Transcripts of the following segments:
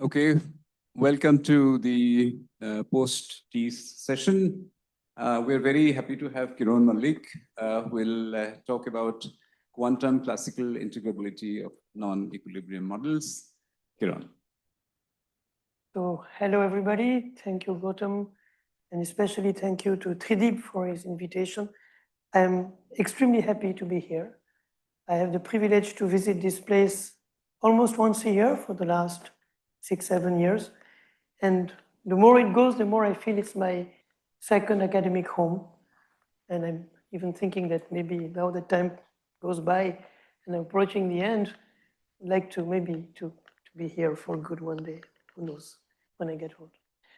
Okay, welcome to the post-tea session. We're very happy to have Kirone Mallick, who will talk about quantum classical integrability of non-equilibrium models. Kirone. So, hello everybody. Thank you, Gautam, and especially thank you to Tridib for his invitation. I'm extremely happy to be here. I have the privilege to visit this place almost once a year for the last 6-7 years. And the more it goes, the more I feel it's my second academic home. And I'm even thinking that maybe now that time goes by and I'm approaching the end, I'd like to maybe to be here for good one day. Who knows when I get old.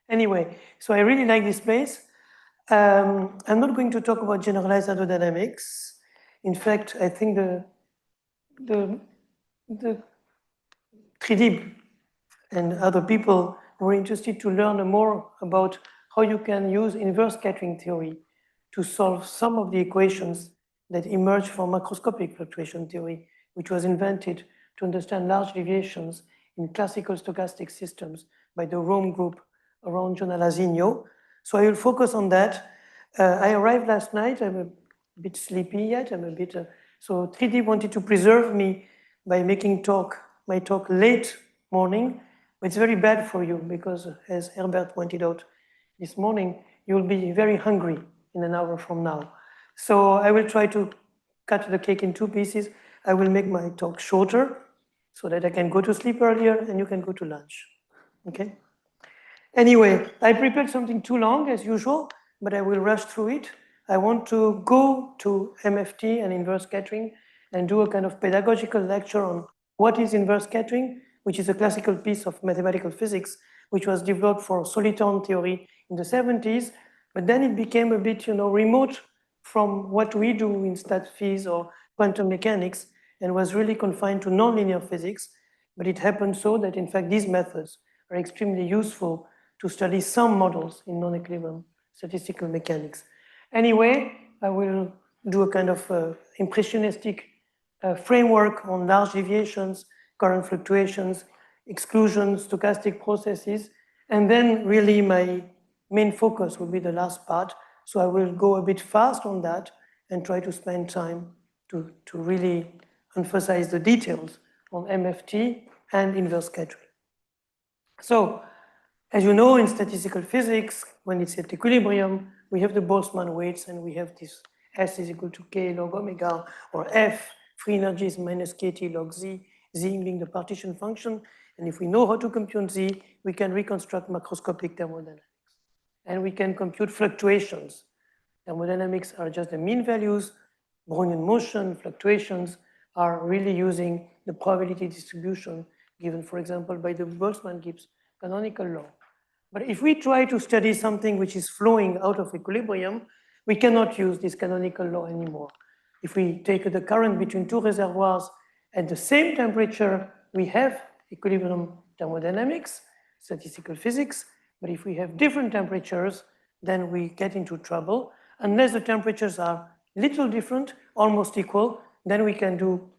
Anyway, so I really like this place. I'm not going to talk about generalized hydrodynamics. In fact, I think the Tridib and other people were interested to learn more about how you can use inverse scattering theory to solve some of the equations that emerged from macroscopic fluctuation theory, which was invented to understand large deviations in classical stochastic systems by the Rome group around John Alazzino. So I will focus on that. I arrived last night. I'm a bit sleepy yet. So 3D wanted to preserve me by making my talk late morning. But it's very bad for you because, as Herbert pointed out this morning, you'll be very hungry in an hour from now. So I will try to cut the cake in 2 pieces. I will make my talk shorter so that I can go to sleep earlier and you can go to lunch. Okay? Anyway, I prepared something too long as usual, but I will rush through it. I want to go to MFT and inverse scattering and do a kind of pedagogical lecture on what is inverse scattering, which is a classical piece of mathematical physics, which was developed for soliton theory in the 70s, but then it became a bit, remote from what we do in stat phys or quantum mechanics, and was really confined to nonlinear physics. But it happened so that, in fact, these methods are extremely useful to study some models in non-equilibrium statistical mechanics. Anyway, I will do a kind of impressionistic framework on large deviations, current fluctuations, exclusions, stochastic processes, and then really my main focus will be the last part. So I will go a bit fast on that and try to spend time to really emphasize the details on MFT and inverse scattering. So, as you know, in statistical physics, when it's at equilibrium, we have the Boltzmann weights and we have this S is equal to K log omega, or F, free energy is minus KT log Z, Z being the partition function. And if we know how to compute Z, we can reconstruct macroscopic thermodynamics. And we can compute fluctuations. Thermodynamics are just the mean values. Brownian motion, fluctuations are really using the probability distribution given, for example, by the Boltzmann-Gibbs canonical law. But if we try to study something which is flowing out of equilibrium, we cannot use this canonical law anymore. If we take the current between 2 reservoirs at the same temperature, we have equilibrium thermodynamics, statistical physics. But if we have different temperatures, then we get into trouble. Unless the temperatures are little different, almost equal, then we can do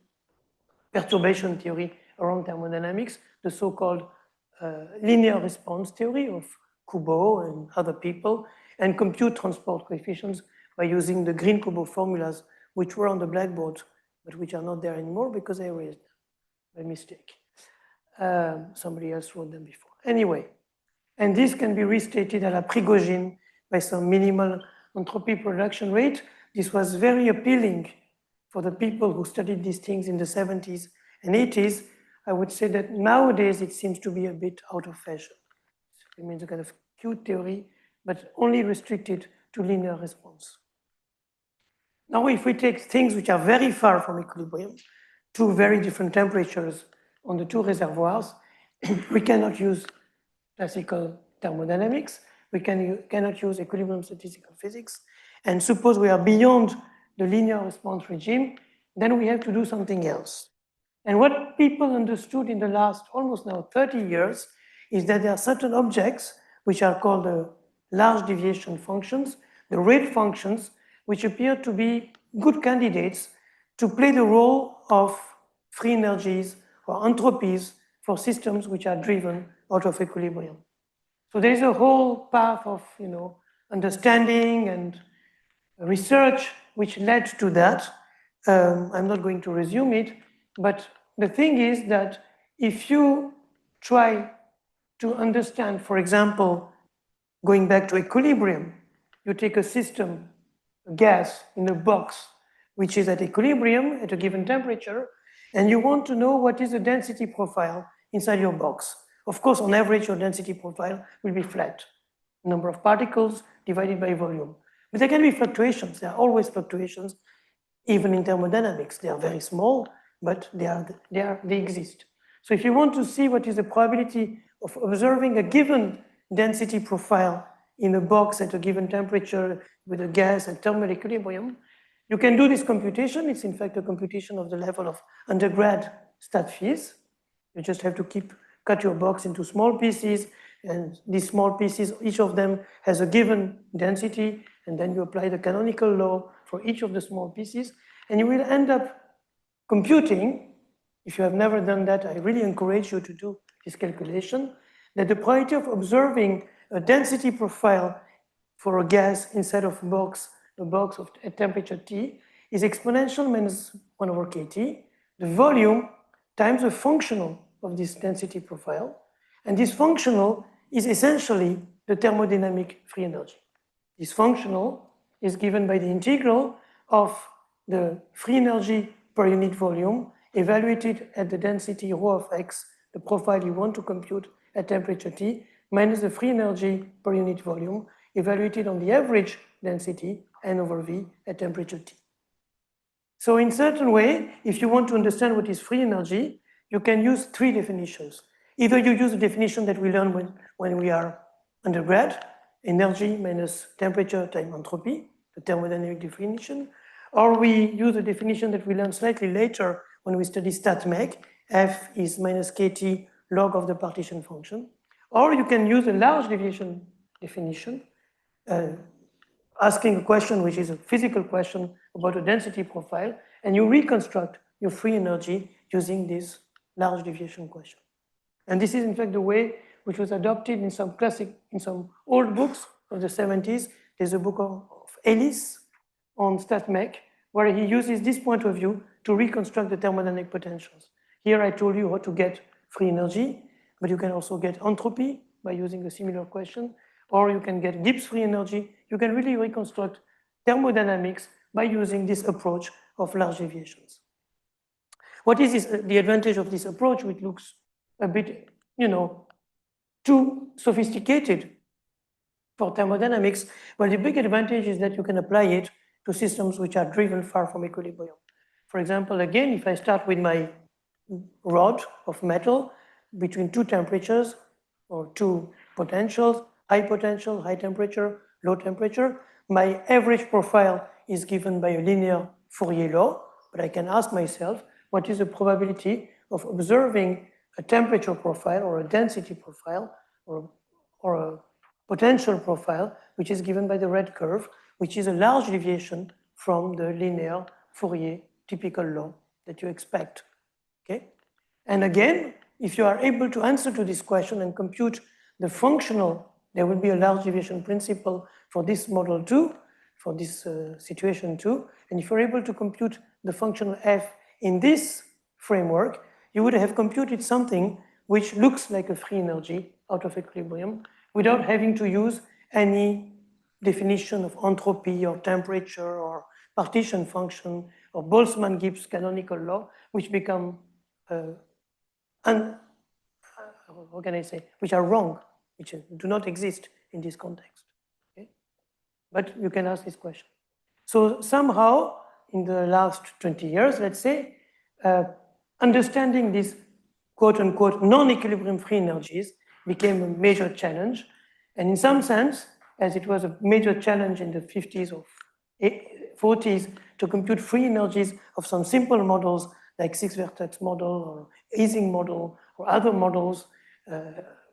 perturbation theory around thermodynamics, the so-called linear response theory of Kubo and other people, and compute transport coefficients by using the Green-Kubo formulas, which were on the blackboard, but which are not there anymore because I erased them by mistake. Somebody else wrote them before. Anyway, and this can be restated à la Prigogine by some minimal entropy production rate. This was very appealing for the people who studied these things in the 70s and 80s. I would say that nowadays it seems to be a bit out of fashion. It means a kind of cute theory, but only restricted to linear response. Now, if we take things which are very far from equilibrium, 2 very different temperatures on the 2 reservoirs, we cannot use classical thermodynamics, we cannot use equilibrium statistical physics, and suppose we are beyond the linear response regime, then we have to do something else. And what people understood in the last almost now 30 years is that there are certain objects which are called the large deviation functions, the rate functions, which appear to be good candidates to play the role of free energies or entropies for systems which are driven out of equilibrium. So there is a whole path of, understanding and research which led to that. I'm not going to resume it, but the thing is that if you try to understand, for example, going back to equilibrium, you take a system, a gas in a box, which is at equilibrium at a given temperature, and you want to know what is the density profile inside your box. Of course, on average, your density profile will be flat. Number of particles divided by volume. But there can be fluctuations. There are always fluctuations, even in thermodynamics. They are very small, but they exist. So if you want to see what is the probability of observing a given density profile in a box at a given temperature with a gas at thermal equilibrium, you can do this computation. It's in fact a computation of the level of undergrad stat phys. You just have to cut your box into small pieces, and these small pieces, each of them has a given density, and then you apply the canonical law for each of the small pieces, and you will end up computing. If you have never done that, I really encourage you to do this calculation, that the probability of observing a density profile for a gas inside of a box at temperature T is exponential minus 1 over kT, the volume times the functional of this density profile. And this functional is essentially the thermodynamic free energy. This functional is given by the integral of the free energy per unit volume evaluated at the density rho of x, the profile you want to compute at temperature T, minus the free energy per unit volume evaluated on the average density n over v at temperature T. So in certain way, if you want to understand what is free energy, you can use three definitions. Either you use the definition that we learn when we are undergrad, energy minus temperature times entropy, the thermodynamic definition, or we use the definition that we learn slightly later when we study StatMech, F is minus kT log of the partition function, or you can use a large deviation definition, asking a question which is a physical question about a density profile, and you reconstruct your free energy using this large deviation question. And this is in fact the way which was adopted in some old books of the 70s. There's a book of Ellis on StatMech, where he uses this point of view to reconstruct the thermodynamic potentials. Here I told you how to get free energy, but you can also get entropy by using a similar question, or you can get Gibbs free energy. You can really reconstruct thermodynamics by using this approach of large deviations. What is the advantage of this approach, which looks a bit, too sophisticated for thermodynamics? Well, the big advantage is that you can apply it to systems which are driven far from equilibrium. For example, again, if I start with my rod of metal between two temperatures or two potentials, high potential, high temperature, low temperature, my average profile is given by a linear Fourier law, but I can ask myself, what is the probability of observing a temperature profile or a density profile or a potential profile, which is given by the red curve, which is a large deviation from the linear Fourier typical law that you expect, okay? And again, if you are able to answer to this question and compute the functional, there will be a large deviation principle for this model too, for this situation too. And if you're able to compute the functional f in this framework, you would have computed something which looks like a free energy out of equilibrium without having to use any definition of entropy or temperature or partition function or Boltzmann-Gibbs canonical law, which become, what can I say, which are wrong, which do not exist in this context. Okay? But you can ask this question. So somehow, in the last 20 years, let's say, understanding these quote-unquote non-equilibrium free energies became a major challenge. And in some sense, as it was a major challenge in the 50s or 40s to compute free energies of some simple models like six-vertex model or Ising model or other models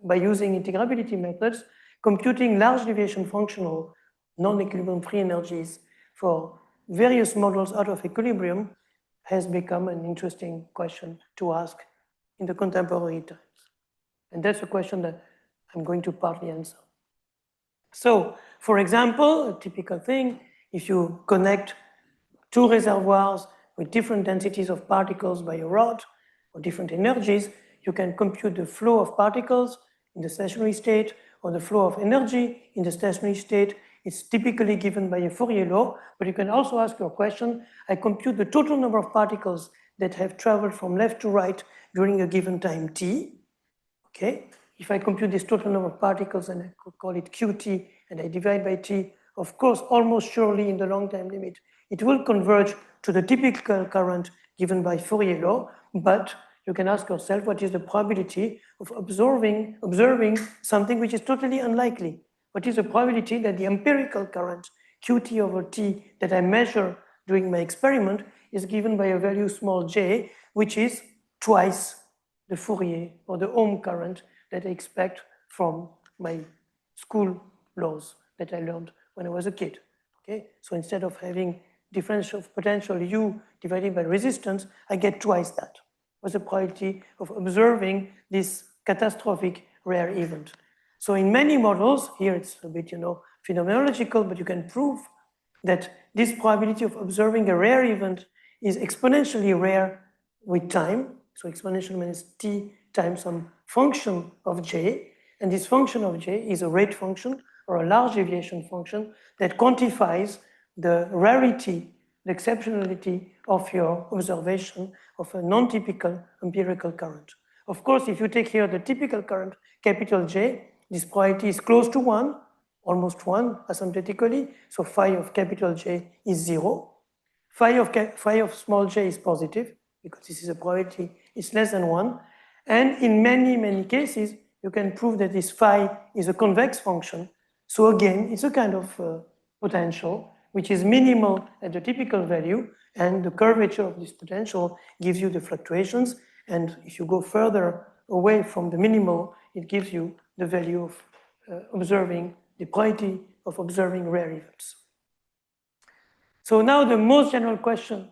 by using integrability methods, computing large deviation functional non-equilibrium free energies for various models out of equilibrium has become an interesting question to ask in the contemporary times. And that's a question that I'm going to partly answer. So, for example, a typical thing, if you connect two reservoirs with different densities of particles by a rod or different energies, you can compute the flow of particles in the stationary state or the flow of energy in the stationary state. It's typically given by a Fourier law, but you can also ask your question, I compute the total number of particles that have traveled from left to right during a given time t, okay? If I compute this total number of particles and I could call it qt and I divide by t, of course, almost surely in the long time limit, it will converge to the typical current given by Fourier law, but you can ask yourself what is the probability of observing something which is totally unlikely. What is the probability that the empirical current qt over t that I measure during my experiment is given by a value small j, which is twice the Fourier or the Ohm current that I expect from my school laws that I learned when I was a kid. Okay, so instead of having differential potential U divided by resistance, I get twice that. What's the probability of observing this catastrophic rare event? So in many models, here it's a bit, phenomenological, but you can prove that this probability of observing a rare event is exponentially rare with time. So exponential minus t times some function of j, and this function of j is a rate function or a large deviation function that quantifies the rarity, the exceptionality of your observation of a non-typical empirical current. Of course, if you take here the typical current, capital J, this probability is close to 1, almost 1 asymptotically, so phi of capital J is 0. Phi of small j is positive, because this is a probability, it's less than 1. And in many, many cases, you can prove that this phi is a convex function. So again, it's a kind of potential, which is minimal at the typical value, and the curvature of this potential gives you the fluctuations. And if you go further away from the minimal, it gives you the value of observing, the probability of observing rare events. So now the most general question,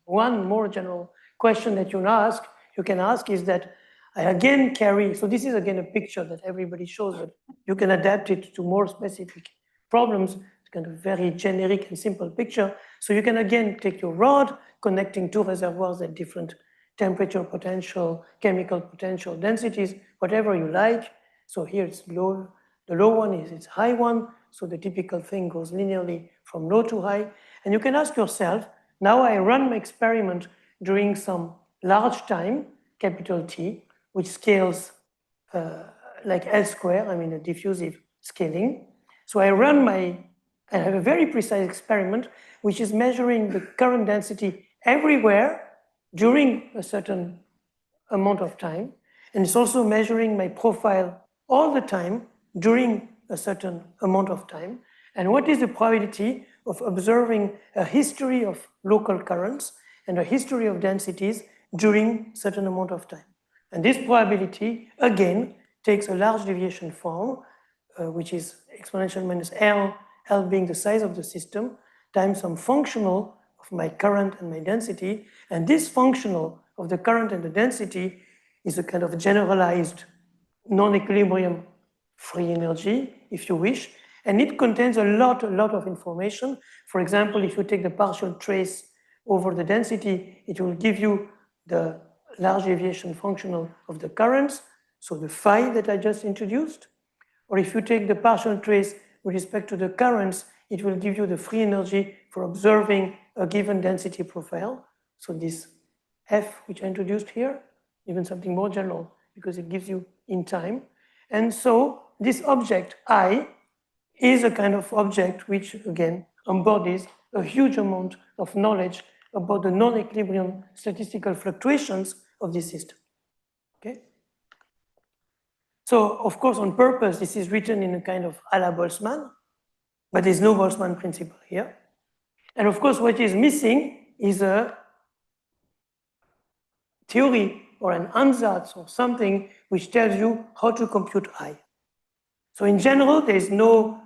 one more general question that you can ask is that I again carry, so this is again a picture that everybody shows, but you can adapt it to more specific problems. It's kind of very generic and simple picture. So you can again take your rod, connecting two reservoirs at different temperature potential, chemical potential densities, whatever you like. So here it's low, the low one is its high one, so the typical thing goes linearly from low to high. And you can ask yourself, now I run my experiment during some large time, capital T, which scales like L square, I mean a diffusive scaling. So I have a very precise experiment, which is measuring the current density everywhere during a certain amount of time. And it's also measuring my profile all the time during a certain amount of time. And what is the probability of observing a history of local currents and a history of densities during a certain amount of time? And this probability, again, takes a large deviation form, which is exponential minus L, L being the size of the system, times some functional of my current and my density. And this functional of the current and the density is a kind of generalized non-equilibrium free energy, if you wish. And it contains a lot of information. For example, if you take the partial trace over the density, it will give you the large deviation functional of the currents, so the phi that I just introduced. Or if you take the partial trace with respect to the currents, it will give you the free energy for observing a given density profile. So this F, which I introduced here, even something more general, because it gives you in time. And so this object, I, is a kind of object which, again, embodies a huge amount of knowledge about the non-equilibrium statistical fluctuations of this system, okay? So, of course, on purpose, this is written in a kind of a la Boltzmann, but there's no Boltzmann principle here. And of course, what is missing is a theory or an ansatz or something which tells you how to compute I. So in general, there is no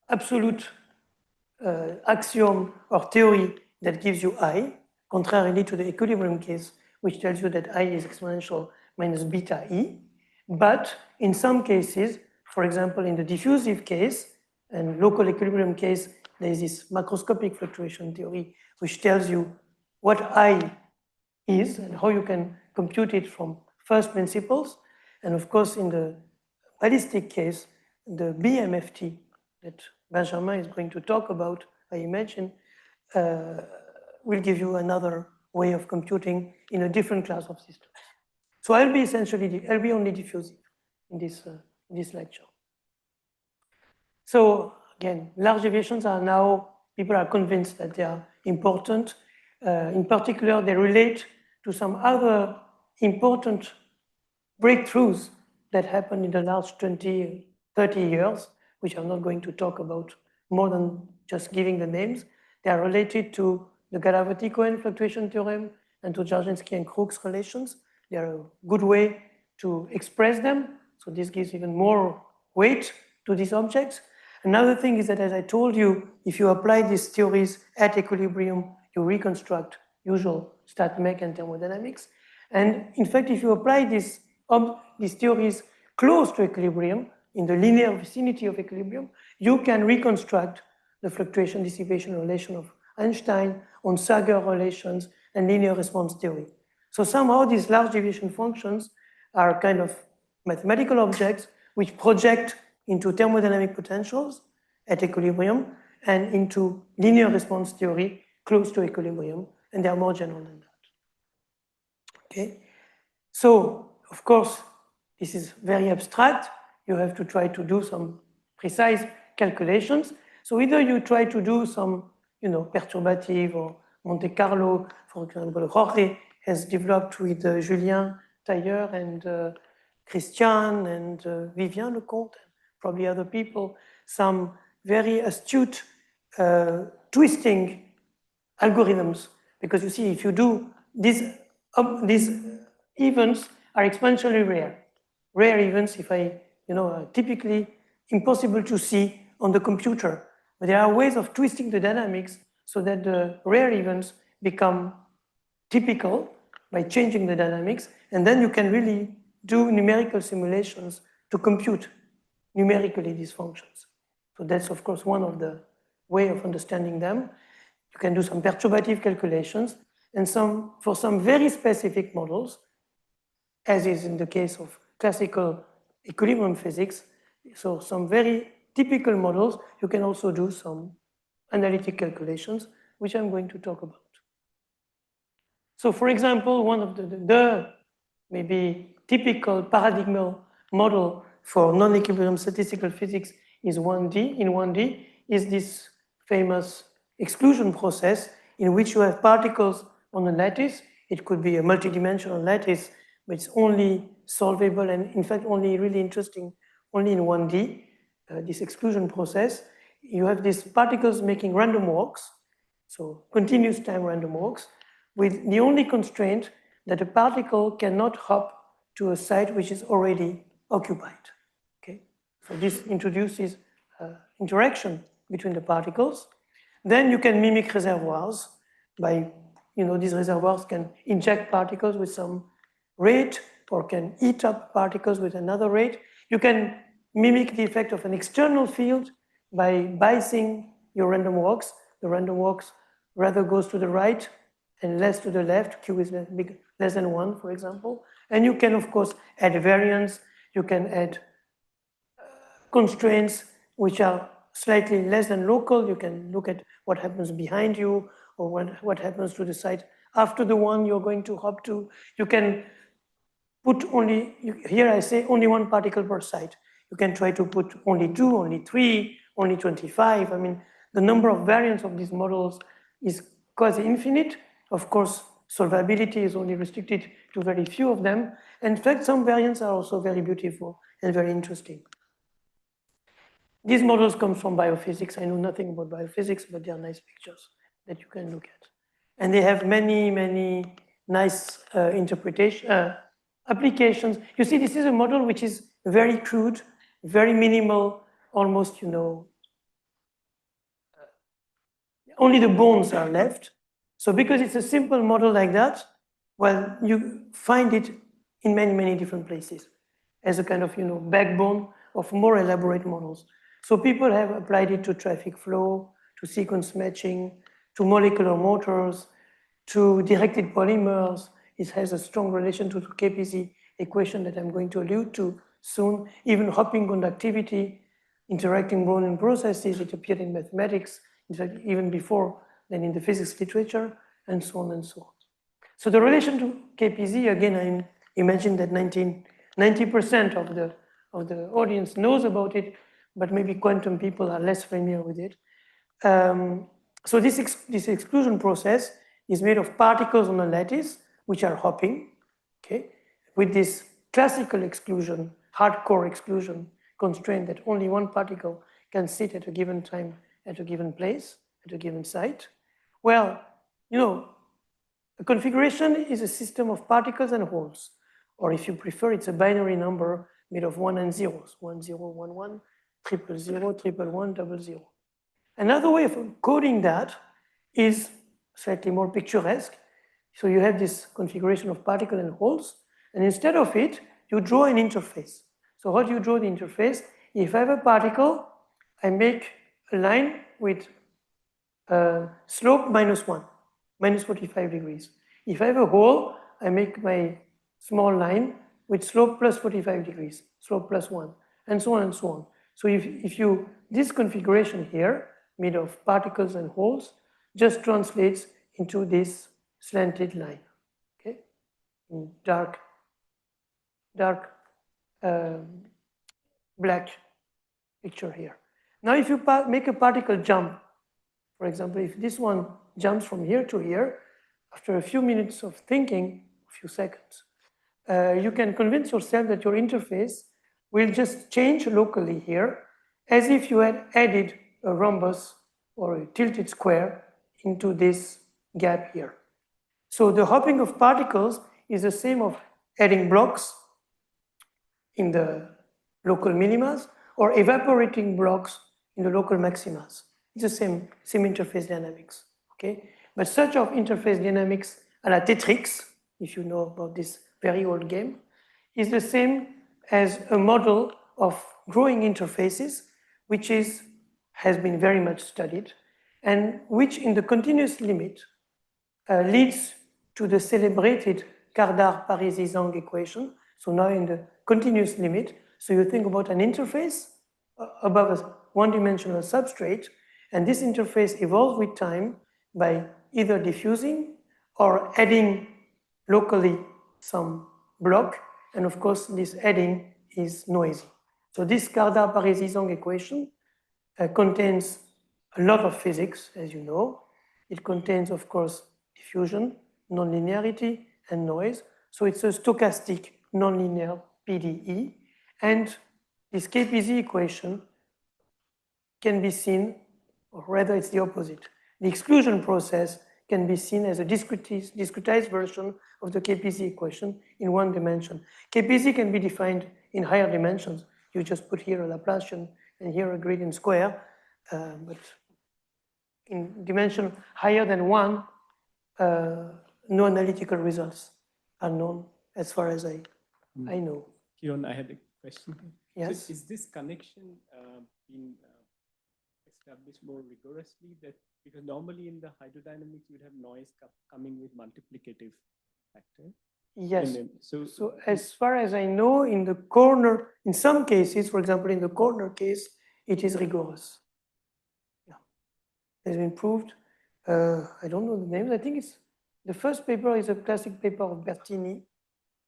absolute axiom or theory that gives you I, contrarily to the equilibrium case, which tells you that I is exponential minus beta E. But in some cases, for example, in the diffusive case and local equilibrium case, there is this macroscopic fluctuation theory, which tells you what I is and how you can compute it from first principles. And of course, in the ballistic case, the BMFT that Benjamin is going to talk about, I imagine, will give you another way of computing in a different class of systems. So I'll be only diffusive in this lecture. So again, large deviations are now, people are convinced that they are important. In particular, they relate to some other important breakthroughs that happened in the last 20, 30 years, which I'm not going to talk about more than just giving the names. They are related to the Galavati-Cohen fluctuation theorem and to Dzerzhinsky and Crookes relations. They are a good way to express them. So this gives even more weight to these objects. Another thing is that, as I told you, if you apply these theories at equilibrium, you reconstruct usual stat mech and thermodynamics. And in fact, if you apply these theories close to equilibrium, in the linear vicinity of equilibrium, you can reconstruct the fluctuation dissipation relation of Einstein on Sager relations and linear response theory. So somehow these large deviation functions are kind of mathematical objects which project into thermodynamic potentials at equilibrium and into linear response theory close to equilibrium, and they are more general than that. Okay, so of course, this is very abstract. You have to try to do some precise calculations. So either you try to do some, perturbative or Monte Carlo, for example, Jorge has developed with Julien Tailleur and Christian and Vivien Lecomte, and probably other people, some very astute twisting algorithms. Because you see, if you do these events are exponentially rare. Rare events, are typically impossible to see on the computer. But there are ways of twisting the dynamics so that the rare events become typical by changing the dynamics. And then you can really do numerical simulations to compute numerically these functions. So that's, of course, one of the way of understanding them. You can do some perturbative calculations and for some very specific models, as is in the case of classical equilibrium physics. So some very typical models, you can also do some analytic calculations, which I'm going to talk about. So for example, one of the maybe typical paradigmal model for non-equilibrium statistical physics is 1D. In 1D is this famous exclusion process in which you have particles on a lattice. It could be a multidimensional lattice, but it's only solvable and in fact only really interesting only in 1D, this exclusion process. You have these particles making random walks, so continuous time random walks, with the only constraint that a particle cannot hop to a site which is already occupied. Okay, so this introduces interaction between the particles. Then you can mimic reservoirs by, these reservoirs can inject particles with some rate or can eat up particles with another rate. You can mimic the effect of an external field by biasing your random walks. The random walks rather goes to the right and less to the left. Q is less than 1, for example. And you can, of course, add variance. You can add constraints which are slightly less than local. You can look at what happens behind you or what happens to the site after the one you're going to hop to. You can put here I say only one particle per site. You can try to put only 2, only 3, only 25. I mean, the number of variants of these models is quasi infinite. Of course, solvability is only restricted to very few of them. In fact, some variants are also very beautiful and very interesting. These models come from biophysics. I know nothing about biophysics, but they are nice pictures that you can look at. And they have many, many nice applications. You see, this is a model which is very crude, very minimal, almost, only the bones are left. So because it's a simple model like that, well, you find it in many, many different places. as a kind of, backbone of more elaborate models. So people have applied it to traffic flow, to sequence matching, to molecular motors, to directed polymers. It has a strong relation to the KPZ equation that I'm going to allude to soon. Even hopping conductivity, interacting Brownian processes, it appeared in mathematics, in fact, even before than in the physics literature, and so on and so on. So the relation to KPZ, again, I imagine that 90% of the audience knows about it, but maybe quantum people are less familiar with it. So this exclusion process is made of particles on a lattice, which are hopping, okay, with this classical exclusion, hardcore exclusion constraint that only one particle can sit at a given time, at a given place, at a given site. Well, a configuration is a system of particles and holes, or if you prefer, it's a binary number made of 1 and zeros, 1, 0, 1, 1, 0, 0, 1, 1, 1, 0. Another way of coding that is slightly more picturesque. So you have this configuration of particle and holes, and instead of it, you draw an interface. So how do you draw the interface? If I have a particle, I make a line with slope -1, minus 45 degrees. If I have a hole, I make my small line with slope plus 45 degrees, slope plus 1, and so on and so on. So this configuration here, made of particles and holes, just translates into this slanted line, okay? In dark black picture here. Now, if you make a particle jump, for example, if this one jumps from here to here, after a few minutes of thinking, a few seconds, you can convince yourself that your interface will just change locally here, as if you had added a rhombus or a tilted square into this gap here. So the hopping of particles is the same of adding blocks in the local minimas or evaporating blocks in the local maximas. It's the same interface dynamics, okay? But such of interface dynamics a la Tetrix, if you know about this very old game, is the same as a model of growing interfaces, which has been very much studied, and which in the continuous limit leads to the celebrated Kardar-Parisi-Zhang equation. So now in the continuous limit, so you think about an interface above a one-dimensional substrate, and this interface evolves with time by either diffusing or adding locally some block, and of course this adding is noisy. So this Kardar-Parisi-Zhang equation contains a lot of physics, as you know. It contains, of course, diffusion, nonlinearity, and noise. So it's a stochastic nonlinear PDE. And this KPZ equation can be seen, or rather it's the opposite. The exclusion process can be seen as a discretized version of the KPZ equation in one dimension. KPZ can be defined in higher dimensions. You just put here a Laplacian and here a gradient square, but in dimension higher than 1, no analytical results are known as far as I know. Kirone, I had a question. Yes. So is this connection being established more rigorously? Because normally in the hydrodynamics, you would have noise coming with multiplicative factor. Yes. So as far as I know, in the corner, in some cases, for example, in the corner case, it is rigorous. Yeah, it has been proved. I don't know the names. I think it's the first paper is a classic paper of Bertini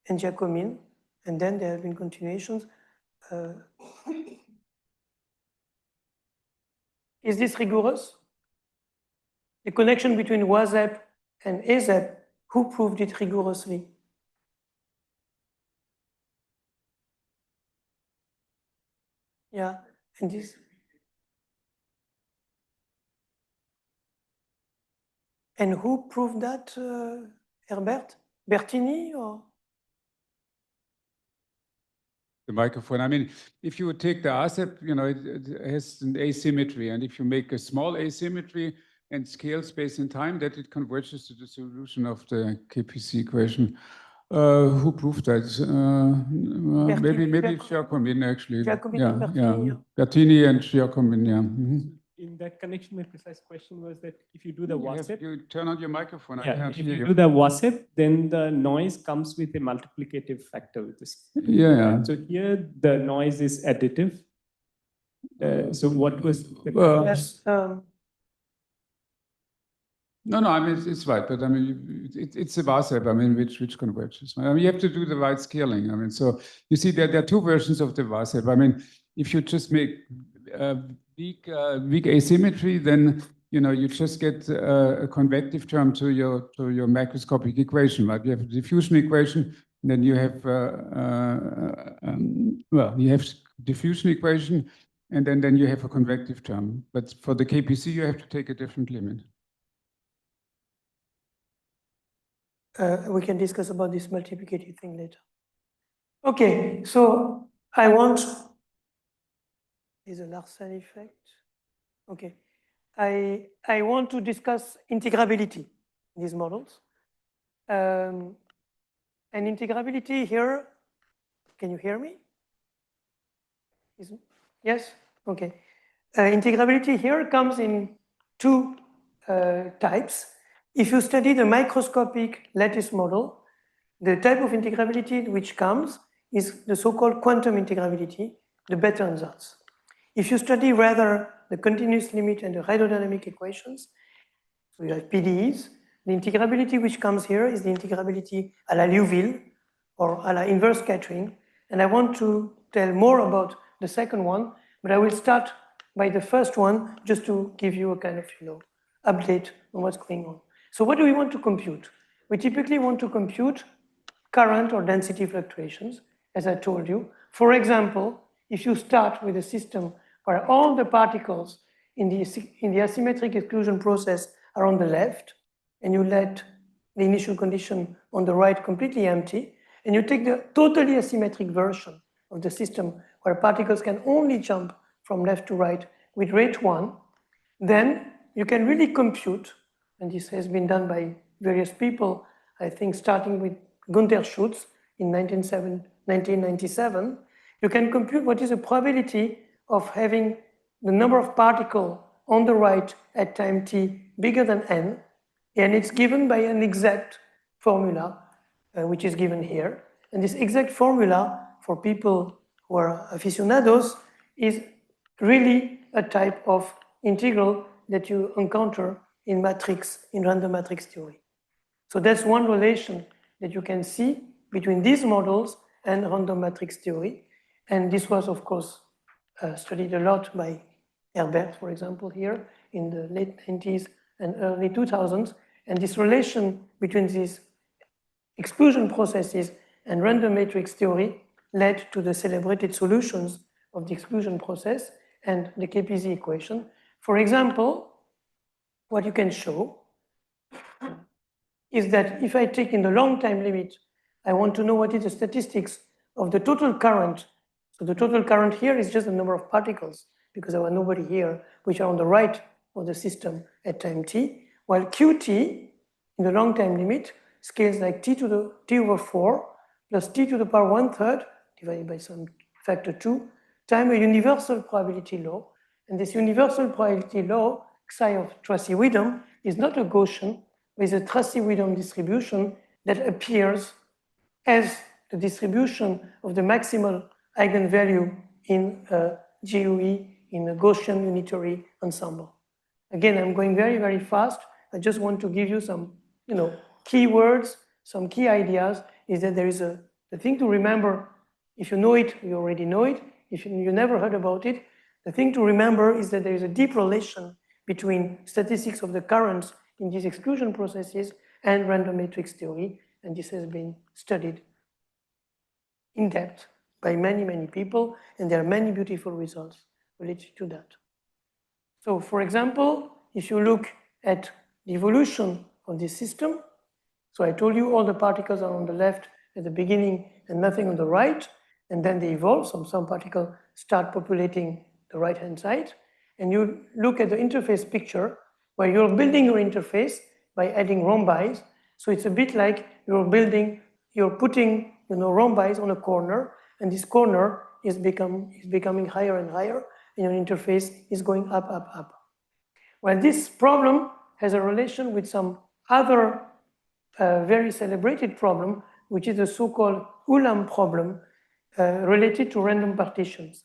and Giacomin, and then there have been continuations. Is this rigorous? The connection between WAZEP and AZEP, who proved it rigorously? Yeah, and this. And who proved that, Herbert? Bertini or? The microphone. I mean, if you would take the ASEP, it has an asymmetry, and if you make a small asymmetry and scale space and time, that it converges to the solution of the KPC equation. Who proved that? Maybe Giacomin, actually. Giacomin, Bertini, Bertini and Giacomin, yeah. In that connection, my precise question was that if you do the WASP, You turn on your microphone. I yeah, can't if hear you you. do the WASP, then the noise comes with a multiplicative factor with this. Yeah. So here the noise is additive. So what was the Yes. No, I mean, it's right, but I mean, it's a WASP, I mean, which converges. I mean, you have to do the right scaling. I mean, so you see that there are two versions of the WASP. I mean, if you just make weak asymmetry, then, you know, you just get a convective term to your macroscopic equation, right? You have a diffusion equation, and then you have, you have diffusion equation, and then you have a convective term. But for the KPC, you have to take a different limit. We can discuss about this multiplicative thing later. Okay, so I want, is a Larsen effect. Okay, I want to discuss integrability in these models. And integrability here, can you hear me? Yes, okay. Integrability here comes in two types. If you study the microscopic lattice model, the type of integrability which comes is the so-called quantum integrability, the better ansatz. If you study rather the continuous limit and the hydrodynamic equations, so you have PDEs, the integrability which comes here is the integrability à la Liouville or à la inverse scattering. And I want to tell more about the second one, but I will start by the first one just to give you a kind of, update on what's going on. So what do we want to compute? We typically want to compute current or density fluctuations, as I told you. For example, if you start with a system where all the particles in the asymmetric exclusion process are on the left, and you let the initial condition on the right completely empty, and you take the totally asymmetric version of the system where particles can only jump from left to right with rate 1, then you can really compute, and this has been done by various people, I think starting with Gunther Schutz in 1997, you can compute what is the probability of having the number of particles on the right at time t bigger than n, and it's given by an exact formula, which is given here. And this exact formula for people who are aficionados is really a type of integral that you encounter in random matrix theory. So that's one relation that you can see between these models and random matrix theory. And this was, of course, studied a lot by Herbert, for example, here in the late 90s and early 2000s. And this relation between these exclusion processes and random matrix theory led to the celebrated solutions of the exclusion process and the KPZ equation. For example, what you can show is that if I take in the long time limit, I want to know what is the statistics of the total current. So the total current here is just the number of particles, because there were nobody here, which are on the right of the system at time t, while qt in the long time limit scales like t over 4 plus t to the power 1/3 divided by some factor 2 time a universal probability law. And this universal probability law, psi of Tracy-Widom, is not a Gaussian, but is a Tracy-Widom distribution that appears as the distribution of the maximal eigenvalue in a GUE in a Gaussian unitary ensemble. Again, I'm going very, very fast. I just want to give you some, key words, some key ideas, is that there is the thing to remember. If you know it, you already know it. If you never heard about it, the thing to remember is that there is a deep relation between statistics of the currents in these exclusion processes and random matrix theory, and this has been studied in depth by many, many people, and there are many beautiful results related to that. So, for example, if you look at the evolution of this system, so I told you all the particles are on the left at the beginning and nothing on the right, and then they evolve, so some particles start populating the right-hand side, and you look at the interface picture where you're building your interface by adding rhombi. So it's a bit like you're building you're putting, rhombi on a corner, and this corner is becoming higher and higher, and your interface is going up, up, up. Well, this problem has a relation with some other very celebrated problem, which is the so-called Ulam problem related to random partitions.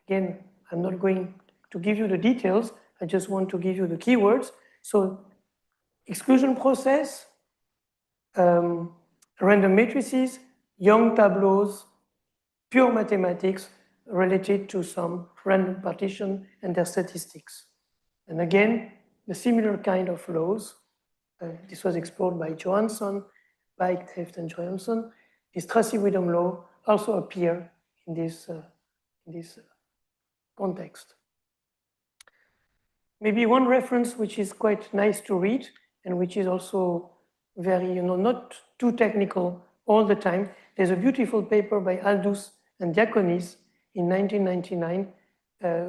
Again, I'm not going to give you the details. I just want to give you the keywords. So exclusion process, random matrices, Young tableaus, pure mathematics related to some random partition and their statistics. And again, the similar kind of laws, this was explored by Johansson, by Heft and Johansson. This Tracy-Widom law also appear in this context. Maybe one reference which is quite nice to read and which is also very, not too technical all the time. There's a beautiful paper by Aldous and Diaconis in 1999,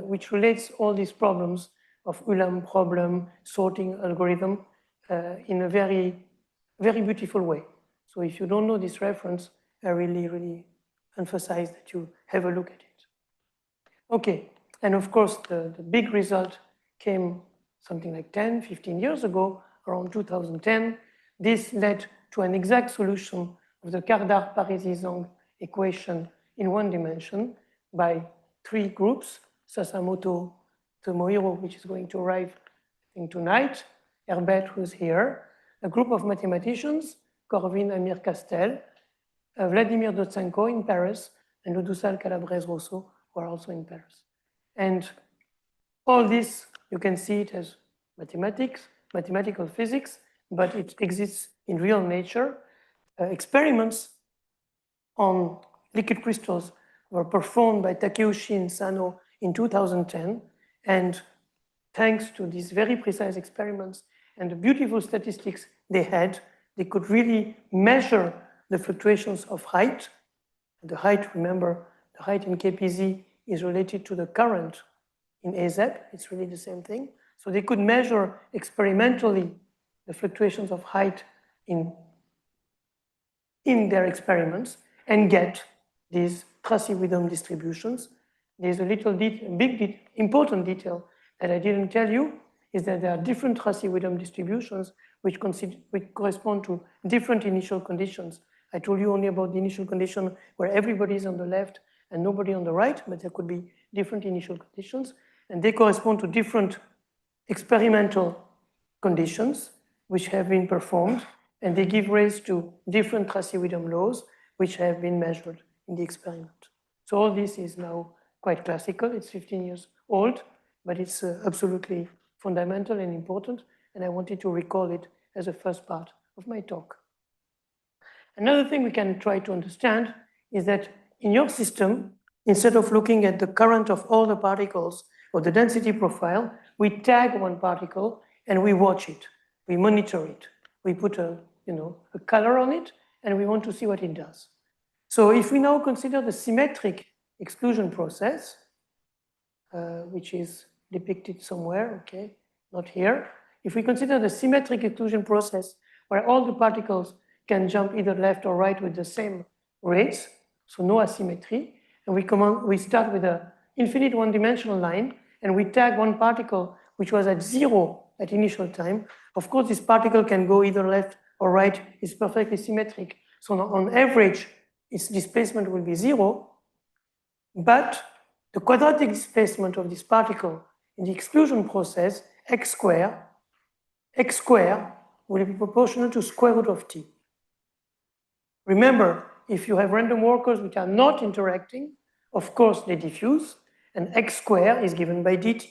which relates all these problems of Ulam problem, sorting algorithm in a very, very beautiful way. So if you don't know this reference, I really, really emphasize that you have a look at it. Okay, and of course, the big result came something like 10, 15 years ago, around 2010. This led to an exact solution of the Kardar-Parisi-Zhang equation in one dimension by 3 groups, Sasamoto, Tomohiro, which is going to arrive, I think, tonight, Herbert, who's here, a group of mathematicians, Corvin, Amir Castel, Vladimir Dotsenko in Paris, and Ludusal Calabrese-Rosso, who are also in Paris. And all this, you can see it as mathematics, mathematical physics, but it exists in real nature. Experiments on liquid crystals were performed by Takeuchi and Sano in 2010. And thanks to these very precise experiments and the beautiful statistics they had, they could really measure the fluctuations of height. The height, remember, the height in KPZ is related to the current in AZEP. It's really the same thing. So they could measure experimentally the fluctuations of height in their experiments and get these Tracy-Widom distributions. There's a little important detail that I didn't tell you, is that there are different Tracy-Widom distributions which correspond to different initial conditions. I told you only about the initial condition where everybody is on the left and nobody on the right, but there could be different initial conditions, and they correspond to different experimental conditions which have been performed, and they give rise to different Tracy-Widom laws which have been measured in the experiment. So all this is now quite classical. It's 15 years old, but it's absolutely fundamental and important, and I wanted to recall it as a first part of my talk. Another thing we can try to understand is that in your system, instead of looking at the current of all the particles or the density profile, we tag one particle and we watch it, we monitor it, we put a color on it, and we want to see what it does. So if we now consider the symmetric exclusion process, which is depicted somewhere, okay, not here. If we consider the symmetric exclusion process where all the particles can jump either left or right with the same rates, so no asymmetry, and we start with an infinite one-dimensional line, and we tag one particle which was at 0 at initial time. Of course, this particle can go either left or right. It's perfectly symmetric. So on average, its displacement will be 0, but the quadratic displacement of this particle in the exclusion process, x square will be proportional to square root of t. Remember, if you have random walkers which are not interacting, of course they diffuse, and x square is given by dt.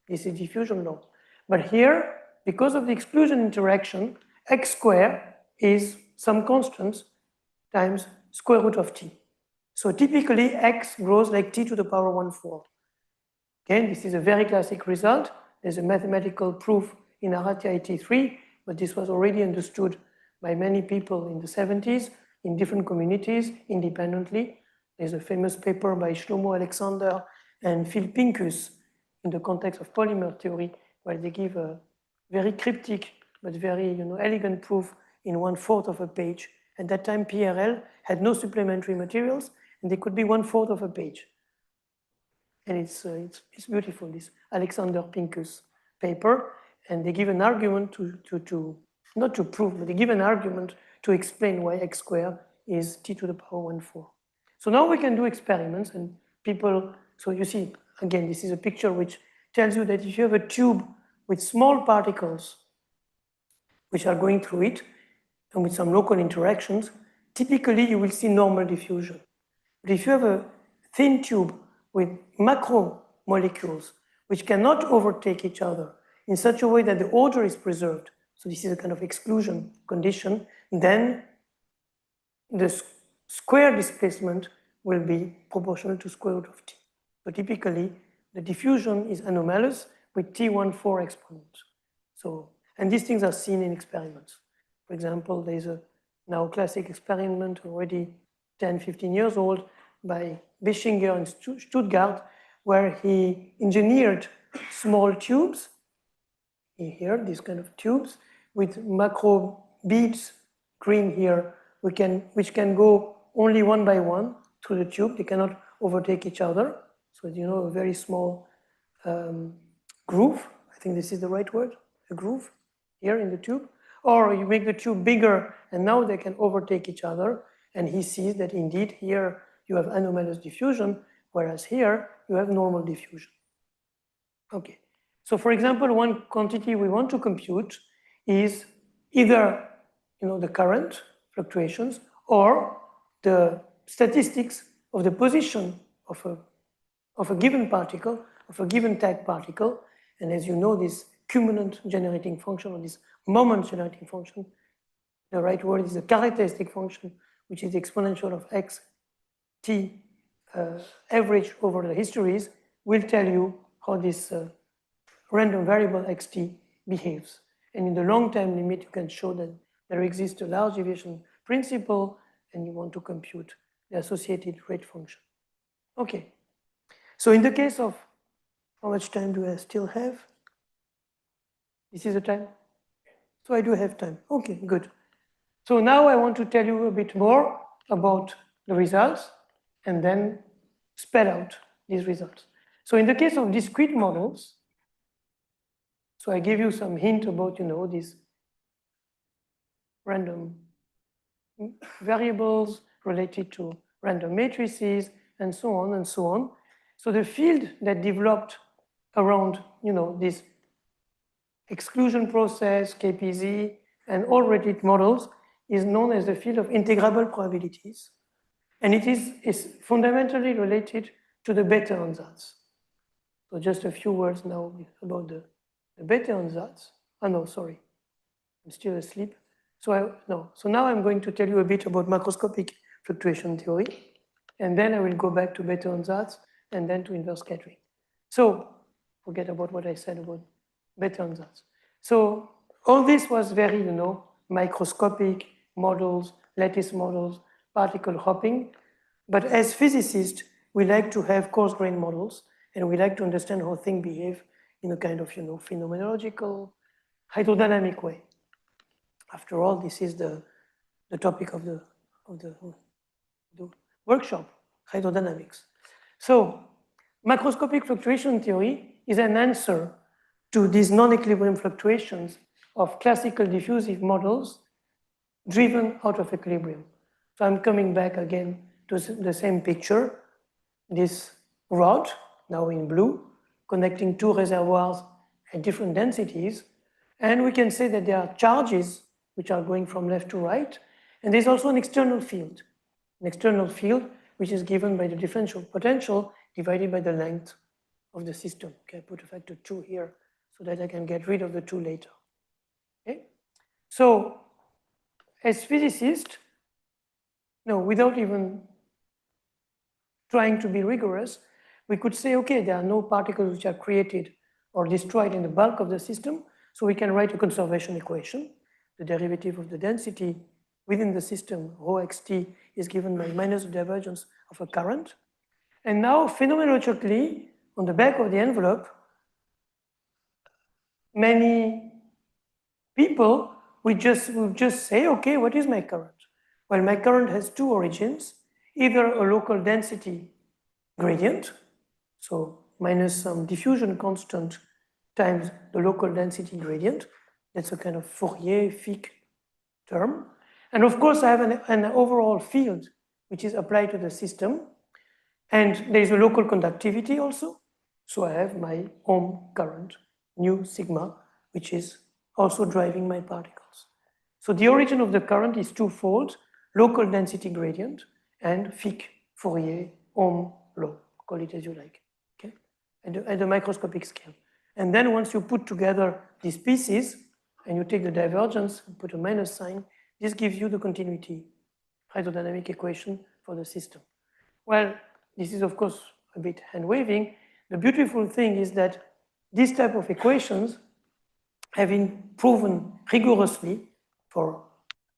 This is diffusion law. But here, because of the exclusion interaction, x square is some constants times square root of t. So typically, x grows like t to the power 1/4. Again, this is a very classic result. There's a mathematical proof in Aratia 83, but this was already understood by many people in the 70s in different communities independently. There's a famous paper by Shlomo Alexander and Phil Pincus in the context of polymer theory, where they give a very cryptic but very elegant proof in 1/4 of a page, At that time, PRL had no supplementary materials, and they could be 1/4 of a page. And it's beautiful, this Alexander Pincus paper, and they give an argument not to prove, but they give an argument to explain why x squared is t to the power 1/4. So now we can do experiments, and people, so you see, again, this is a picture which tells you that if you have a tube with small particles which are going through it, and with some local interactions, typically you will see normal diffusion. But if you have a thin tube with macromolecules which cannot overtake each other in such a way that the order is preserved, so this is a kind of exclusion condition, then the square displacement will be proportional to square root of t. So typically, the diffusion is anomalous with t1/4 exponent. So, and these things are seen in experiments. For example, there's a now classic experiment already 10, 15 years old by Bischinger in Stuttgart, where he engineered small tubes, here, these kind of tubes, with macro beads, green here, which can go only one by one through the tube. They cannot overtake each other. So, you know, a very small groove. I think this is the right word, a groove here in the tube. Or you make the tube bigger, and now they can overtake each other. And he sees that indeed here you have anomalous diffusion, whereas here you have normal diffusion. Okay. So for example, one quantity we want to compute is either, you know, the current fluctuations or the statistics of the position of a given particle, of a given tag particle. And as you know, this cumulant generating function or this moment generating function, the right word is a characteristic function, which is the exponential of x t average over the histories, will tell you how this random variable xt behaves. And in the long time limit, you can show that there exists a large deviation principle, and you want to compute the associated rate function. Okay. So in the case of, how much time do I still have? This is the time? So I do have time. Okay, good. So now I want to tell you a bit more about the results and then spell out these results. So in the case of discrete models, so I give you some hint about, you know, these random variables related to random matrices and so on and so on. So the field that developed around, you know, this exclusion process, KPZ, and all related models is known as the field of integrable probabilities. And it is fundamentally related to the Bethe-ansatz. So just a few words now about the Bethe-ansatz. Oh no, sorry, I'm still asleep. So now I'm going to tell you a bit about macroscopic fluctuation theory, and then I will go back to Bethe-ansatz and then to inverse scattering. So forget about what I said about Bethe-ansatz. So all this was very, you know, microscopic models, lattice models, particle hopping. But as physicists, we like to have coarse-grained models, and we like to understand how things behave in a kind of, you know, phenomenological, hydrodynamic way. After all, this is the topic of the workshop, hydrodynamics. So macroscopic fluctuation theory is an answer to these non-equilibrium fluctuations of classical diffusive models driven out of equilibrium. So I'm coming back again to the same picture, this rod, now in blue, connecting two reservoirs at different densities. And we can say that there are charges which are going from left to right. And there's also an external field which is given by the differential potential divided by the length of the system. Okay, I put a factor 2 here so that I can get rid of the 2 later. Okay? So as physicists, no, without even trying to be rigorous, we could say, okay, there are no particles which are created or destroyed in the bulk of the system, so we can write a conservation equation. The derivative of the density within the system, rho xt, is given by minus the divergence of a current. And now, phenomenologically, on the back of the envelope, many people will just say, okay, what is my current? Well, my current has two origins, either a local density gradient, so minus some diffusion constant times the local density gradient. That's a kind of Fourier-Fick term. And of course, I have an overall field which is applied to the system. And there is a local conductivity also. So I have my Ohm current, nu sigma, which is also driving my particles. So the origin of the current is twofold: local density gradient and Fick, Fourier, Ohm law, call it as you like, okay? At the microscopic scale. And then once you put together these pieces and you take the divergence and put a minus sign, this gives you the continuity hydrodynamic equation for the system. Well, this is of course a bit hand-waving. The beautiful thing is that this type of equations have been proven rigorously for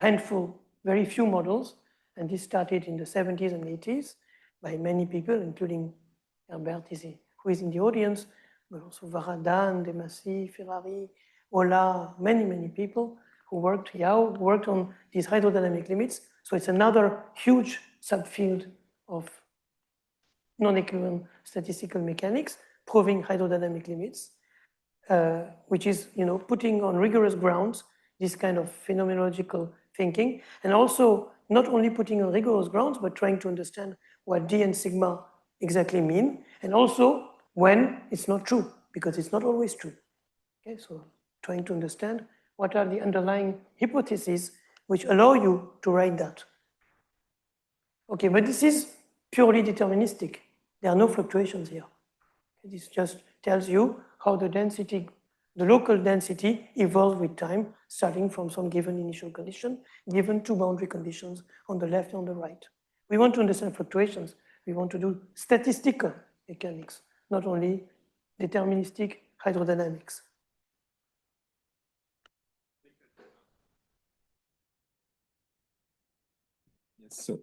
a handful, very few models, and this started in the 70s and 80s by many people, including Herbert, who is in the audience, but also Varadan, Demassi, Ferrari, Ola, many people who worked, Yao, worked on these hydrodynamic limits. So it's another huge subfield of non-equivalent statistical mechanics, proving hydrodynamic limits, which is, putting on rigorous grounds this kind of phenomenological thinking, and also not only putting on rigorous grounds, but trying to understand what D and sigma exactly mean, and also when it's not true, because it's not always true. Okay, so trying to understand what are the underlying hypotheses which allow you to write that. Okay, but this is purely deterministic. There are no fluctuations here. This just tells you how the density, the local density evolves with time, starting from some given initial condition, given two boundary conditions on the left and on the right. We want to understand fluctuations. We want to do statistical mechanics, not only deterministic hydrodynamics. Yes, so,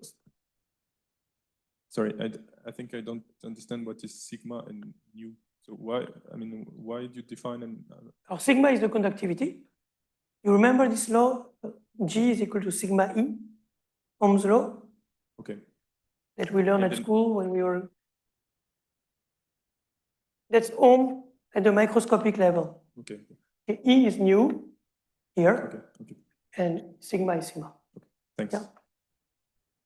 sorry, I think I don't understand what is sigma and nu. So why do you define an... Our sigma is the conductivity. You remember this law, G is equal to sigma E, Ohm's law? Okay. That we learned at school when we were... That's Ohm at the microscopic level. Okay. E is nu here, Okay. and sigma is sigma. Okay. Thanks. Yeah.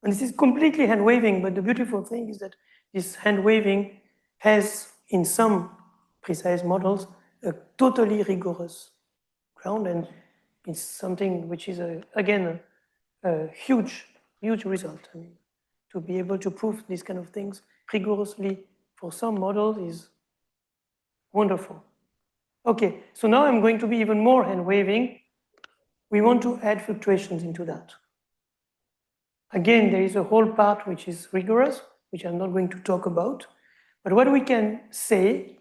And this is completely hand-waving, but the beautiful thing is that this hand-waving has, in some precise models, a totally rigorous ground, and it's something which is, again, a huge result. I mean, to be able to prove these kind of things rigorously for some models is wonderful. Okay, so now I'm going to be even more hand-waving. We want to add fluctuations into that. Again, there is a whole part which is rigorous, which I'm not going to talk about. But what we can say,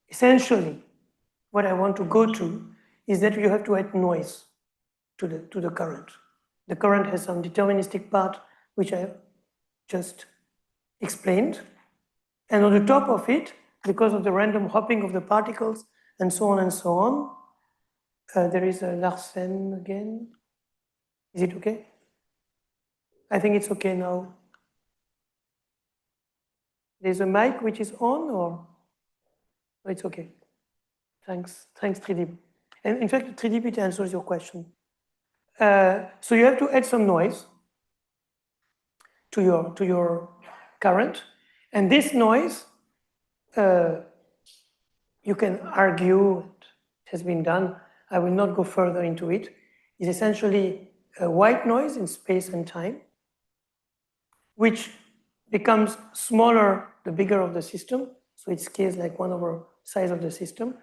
essentially, what I want to go to is that you have to add noise to the current. The current has some deterministic part, which I just explained. And on the top of it, because of the random hopping of the particles and so on, there is a Larsen again. Is it okay? I think it's okay now. There's a mic which is on, or no, it's okay. Thanks, Tridib. And in fact, Tridib, it answers your question. So you have to add some noise to your current, and this noise, you can argue, it has been done, I will not go further into it, is essentially a white noise in space and time, which becomes smaller the bigger of the system, so it scales like 1/, size of the system.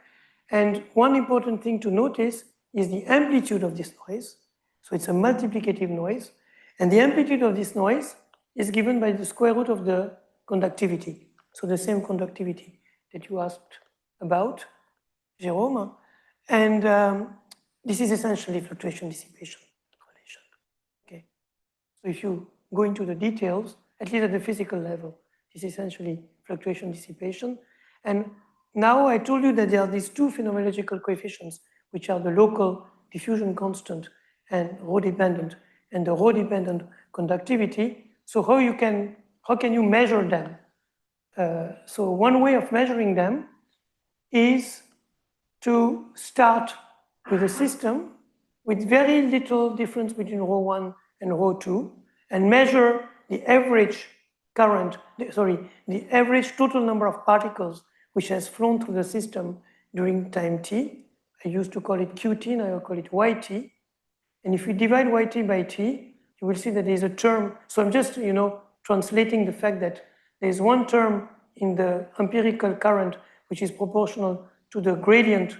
And one important thing to notice is the amplitude of this noise. So it's a multiplicative noise, and the amplitude of this noise is given by the square root of the conductivity. So the same conductivity that you asked about, Jerome. And this is essentially fluctuation dissipation relation. Okay. So if you go into the details, at least at the physical level, this is essentially fluctuation dissipation. And now I told you that there are these two phenomenological coefficients, which are the local diffusion constant and rho dependent. And the rho dependent conductivity. So how can you measure them? So one way of measuring them is to start with a system with very little difference between rho 1 and rho 2 and measure the average current, the average total number of particles which has flown through the system during time t. I used to call it qt, now I call it yt. And if you divide yt by t, you will see that there is a term. So I'm just, translating the fact that there is one term in the empirical current which is proportional to the gradient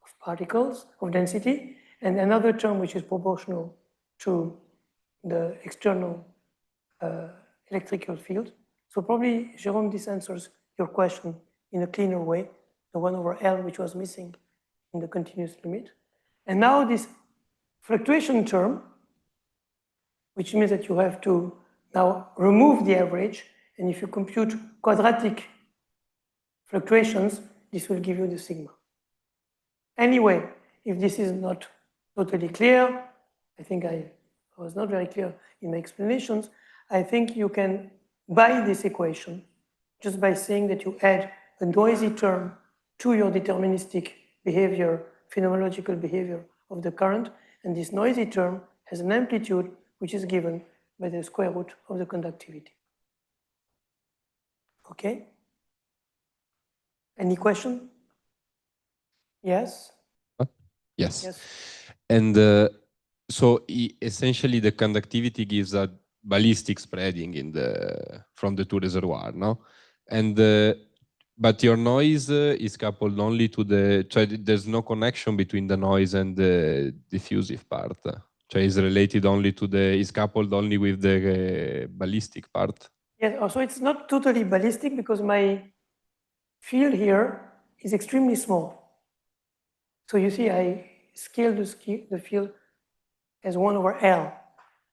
of particles, of density, and another term which is proportional to the external electrical field. So probably, Jérôme, this answers your question in a cleaner way, the 1 over L which was missing in the continuous limit. And now this fluctuation term, which means that you have to now remove the average, and if you compute quadratic fluctuations, this will give you the sigma. Anyway, if this is not totally clear, I think I was not very clear in my explanations, I think you can buy this equation just by saying that you add a noisy term to your deterministic behavior, phenomenological behavior of the current, and this noisy term has an amplitude which is given by the square root of the conductivity. Okay? Any question? Yes? Yes. Yes. And so essentially the conductivity gives a ballistic spreading from the two reservoirs, no? And but your noise is coupled only to there's no connection between the noise and the diffusive part. Is related only to is coupled only with the ballistic part. Yes, also it's not totally ballistic because my field here is extremely small. So you see, I scale the field as 1 over L.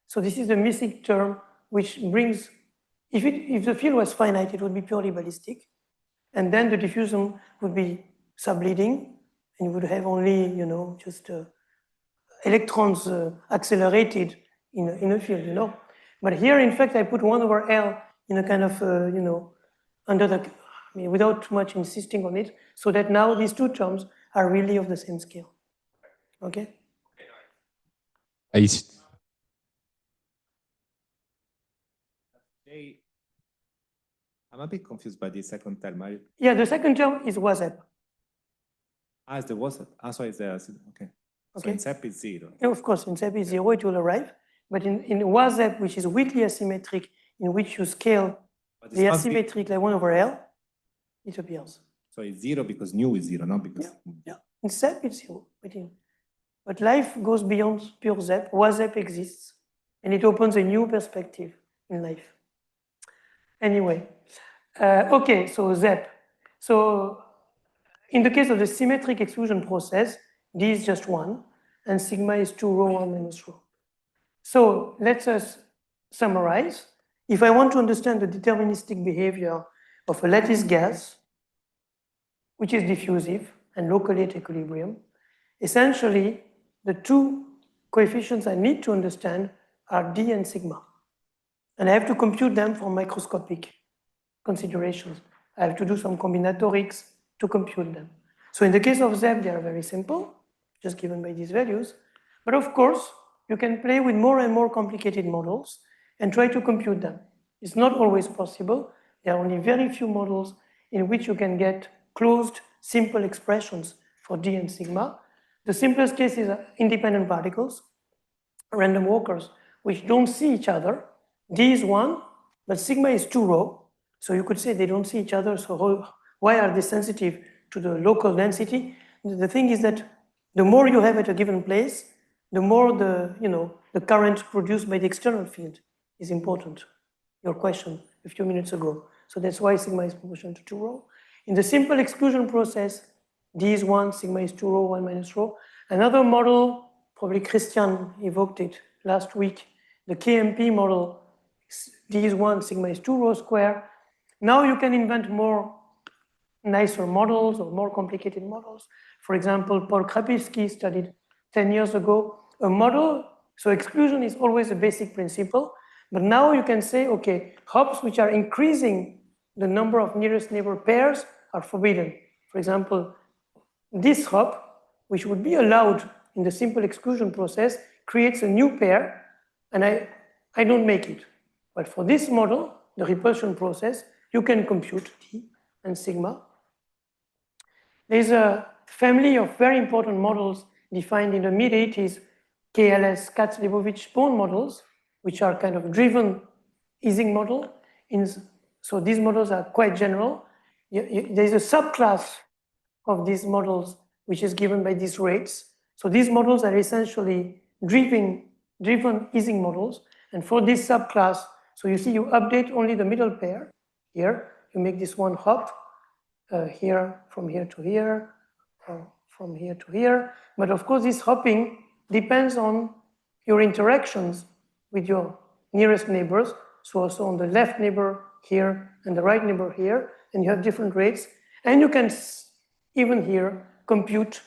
So this is the missing term which brings, if the field was finite, it would be purely ballistic. And then the diffusion would be subleading, and you would have only, just electrons accelerated in a field, But here, in fact, I put 1 over L in a kind of, without too much insisting on it, so that now these two terms are really of the same scale. Okay? I'm a bit confused by the second term. Yeah, the second term is WASEP. It's the WASEP. So it's the, okay. So Okay. in SEP is 0. Yeah, of course, in SEP is 0, it will arrive. But in WASEP, which is weakly asymmetric, in which you scale the asymmetric like 1 over L, it appears. So it's 0 because nu is 0, not because... Yeah. In SEP, it's 0. But life goes beyond pure ZEP. WASEP exists, and it opens a new perspective in life. Anyway, okay, so ZEP. So in the case of the symmetric exclusion process, D is just 1, and sigma is 2 rho 1 minus rho. So let us summarize. If I want to understand the deterministic behavior of a lattice gas, which is diffusive and locally at equilibrium, essentially the two coefficients I need to understand are D and sigma. And I have to compute them for microscopic considerations. I have to do some combinatorics to compute them. So in the case of ZEP, they are very simple, just given by these values. But of course, you can play with more and more complicated models and try to compute them. It's not always possible. There are only very few models in which you can get closed, simple expressions for D and sigma. The simplest case is independent particles, random walkers, which don't see each other. D is 1, but sigma is 2 rho. So you could say they don't see each other, so why are they sensitive to the local density? The thing is that the more you have at a given place, the more the current produced by the external field is important. Your question a few minutes ago. So that's why sigma is proportional to 2 rho. In the simple exclusion process, D is 1, sigma is 2 rho, 1 minus rho. Another model, probably Christian evoked it last week, the KMP model, D is 1, sigma is 2 rho square. Now you can invent more nicer models or more complicated models. For example, Paul Krapivsky studied 10 years ago a model. So exclusion is always a basic principle, But now you can say, okay, hops which are increasing the number of nearest neighbor pairs are forbidden. For example, this hop, which would be allowed in the simple exclusion process, creates a new pair, and I don't make it. But for this model, the repulsion process, you can compute T and sigma. There's a family of very important models defined in the mid-80s, KLS, Katz-Leibovich-Spohn models, which are kind of driven easing model. So these models are quite general. There's a subclass of these models which is given by these rates. So these models are essentially driven easing models. And for this subclass, so you see you update only the middle pair. Here, you make this one hop, here, from here to here, or from here to here. But of course, this hopping depends on your interactions with your nearest neighbors. So also on the left neighbor here and the right neighbor here, and you have different rates. And you can even here compute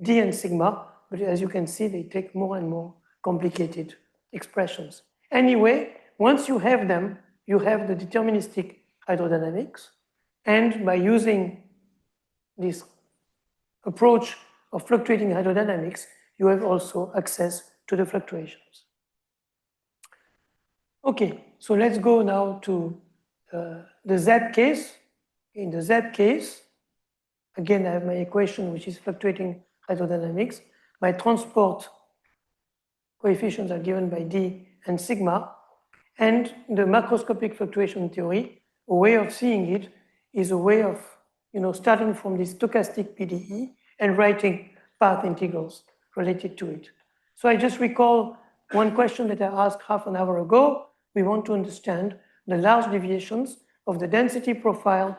D and sigma, but as you can see, they take more and more complicated expressions. Anyway, once you have them, you have the deterministic hydrodynamics. And by using this approach of fluctuating hydrodynamics, you have also access to the fluctuations. Okay, so let's go now to the Z case. In the Z case, again, I have my equation, which is fluctuating hydrodynamics. My transport coefficients are given by D and sigma. And the macroscopic fluctuation theory, a way of seeing it is a way of starting from this stochastic PDE and writing path integrals related to it. So I just recall one question that I asked half an hour ago. We want to understand the large deviations of the density profile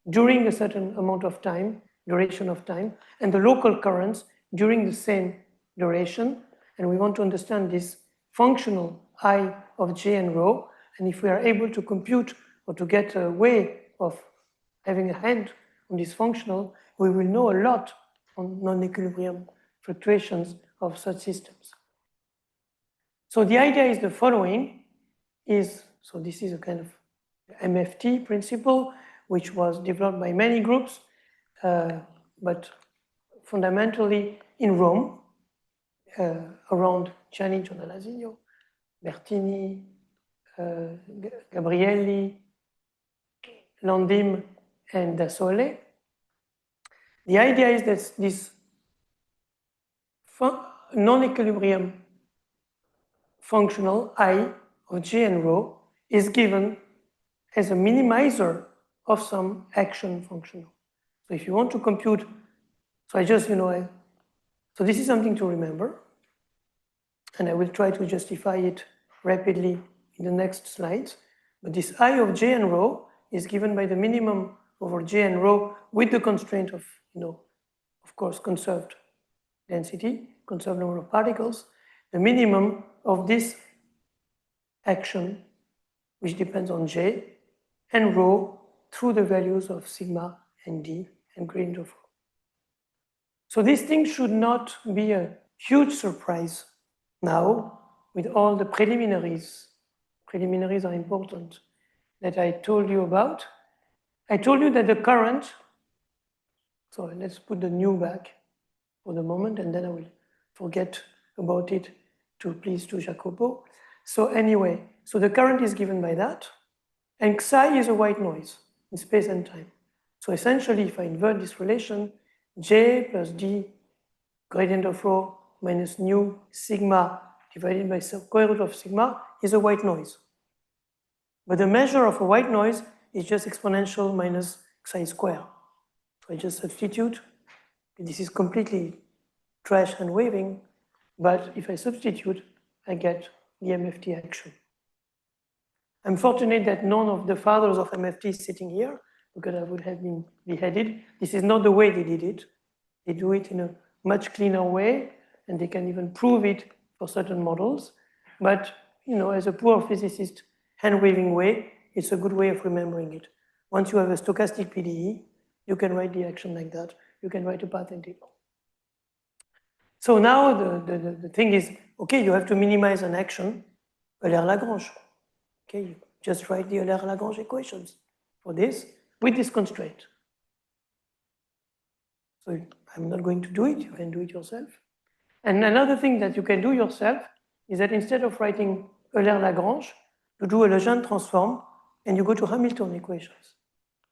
during a certain amount of time, duration of time, and the local currents during the same duration. And we want to understand this functional I of J and rho. And if we are able to compute or to get a way of having a hand on this functional, we will know a lot on non-equilibrium fluctuations of such systems. So the idea is the following, so this is a kind of MFT principle, which was developed by many groups, but fundamentally in Rome, around Gianni Giornalasinio, Bertini, Gabrielli, Landim, and Da Sole. The idea is that this non-equilibrium functional I of J and rho is given as a minimizer of some action functional. So if you want to compute, so I just, so this is something to remember, and I will try to justify it rapidly in the next slides. But this I of J and rho is given by the minimum over J and rho with the constraint of, of course, conserved density, conserved number of particles, the minimum of this action, which depends on J, and rho through the values of sigma and D and gradient of rho. So this thing should not be a huge surprise now with all the preliminaries. Preliminaries are important that I told you about. I told you that the current, so let's put the new back for the moment, and then I will forget about it to please to Jacopo. So anyway, so the current is given by that, and psi is a white noise in space and time. So essentially, if I invert this relation, J plus D gradient of rho minus nu sigma divided by square root of sigma is a white noise. But the measure of a white noise is just exponential minus psi square. So I just substitute. This is completely trash and waving, but if I substitute, I get the MFT action. I'm fortunate that none of the fathers of MFT is sitting here, because I would have been beheaded. This is not the way they did it. They do it in a much cleaner way, and they can even prove it for certain models. But, as a poor physicist, hand-waving way, it's a good way of remembering it. Once you have a stochastic PDE, you can write the action like that. You can write a path integral. So now the thing is, okay, you have to minimize an action, Euler-Lagrange. Okay, you just write the Euler-Lagrange equations for this with this constraint. So I'm not going to do it, you can do it yourself. And another thing that you can do yourself is that instead of writing Euler-Lagrange, you do a Legendre transform and you go to Hamilton equations.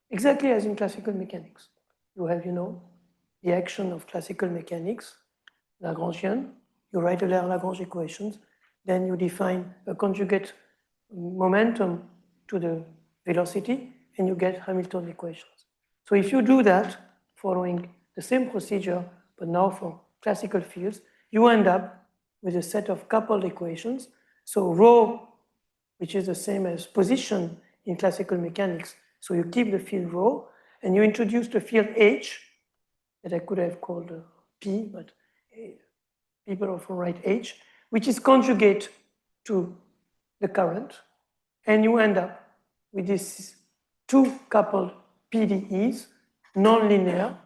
Exactly as in classical mechanics. You have, the action of classical mechanics, Lagrangian, you write Euler-Lagrange equations, then you define a conjugate momentum to the velocity, and you get Hamilton equations. So if you do that, following the same procedure, but now for classical fields, you end up with a set of coupled equations. So rho, which is the same as position in classical mechanics, so you keep the field rho, and you introduce the field H, that I could have called P, but people often write H, which is conjugate to the current, and you end up with these two coupled PDEs, nonlinear,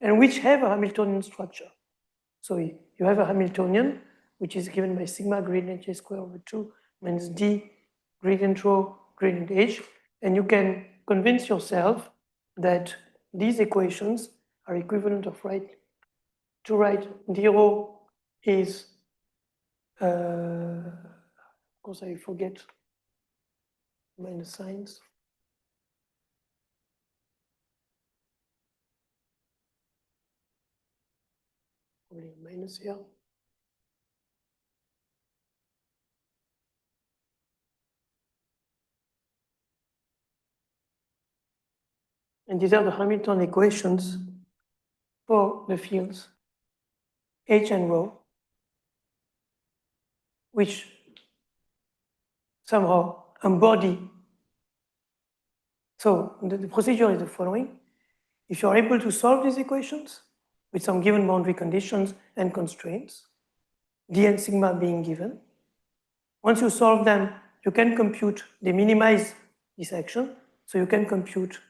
and which have a Hamiltonian structure. So you have a Hamiltonian, which is given by sigma gradient J square over 2 minus D gradient rho gradient H, and you can convince yourself that these equations are equivalent of to write d rho is, of course I forget minus signs. Only minus here. And these are the Hamilton equations for the fields H and rho, which somehow embody. So the procedure is the following. If you're able to solve these equations with some given boundary conditions and constraints, d and sigma being given, once you solve them, you can compute, they minimize this action, so you can compute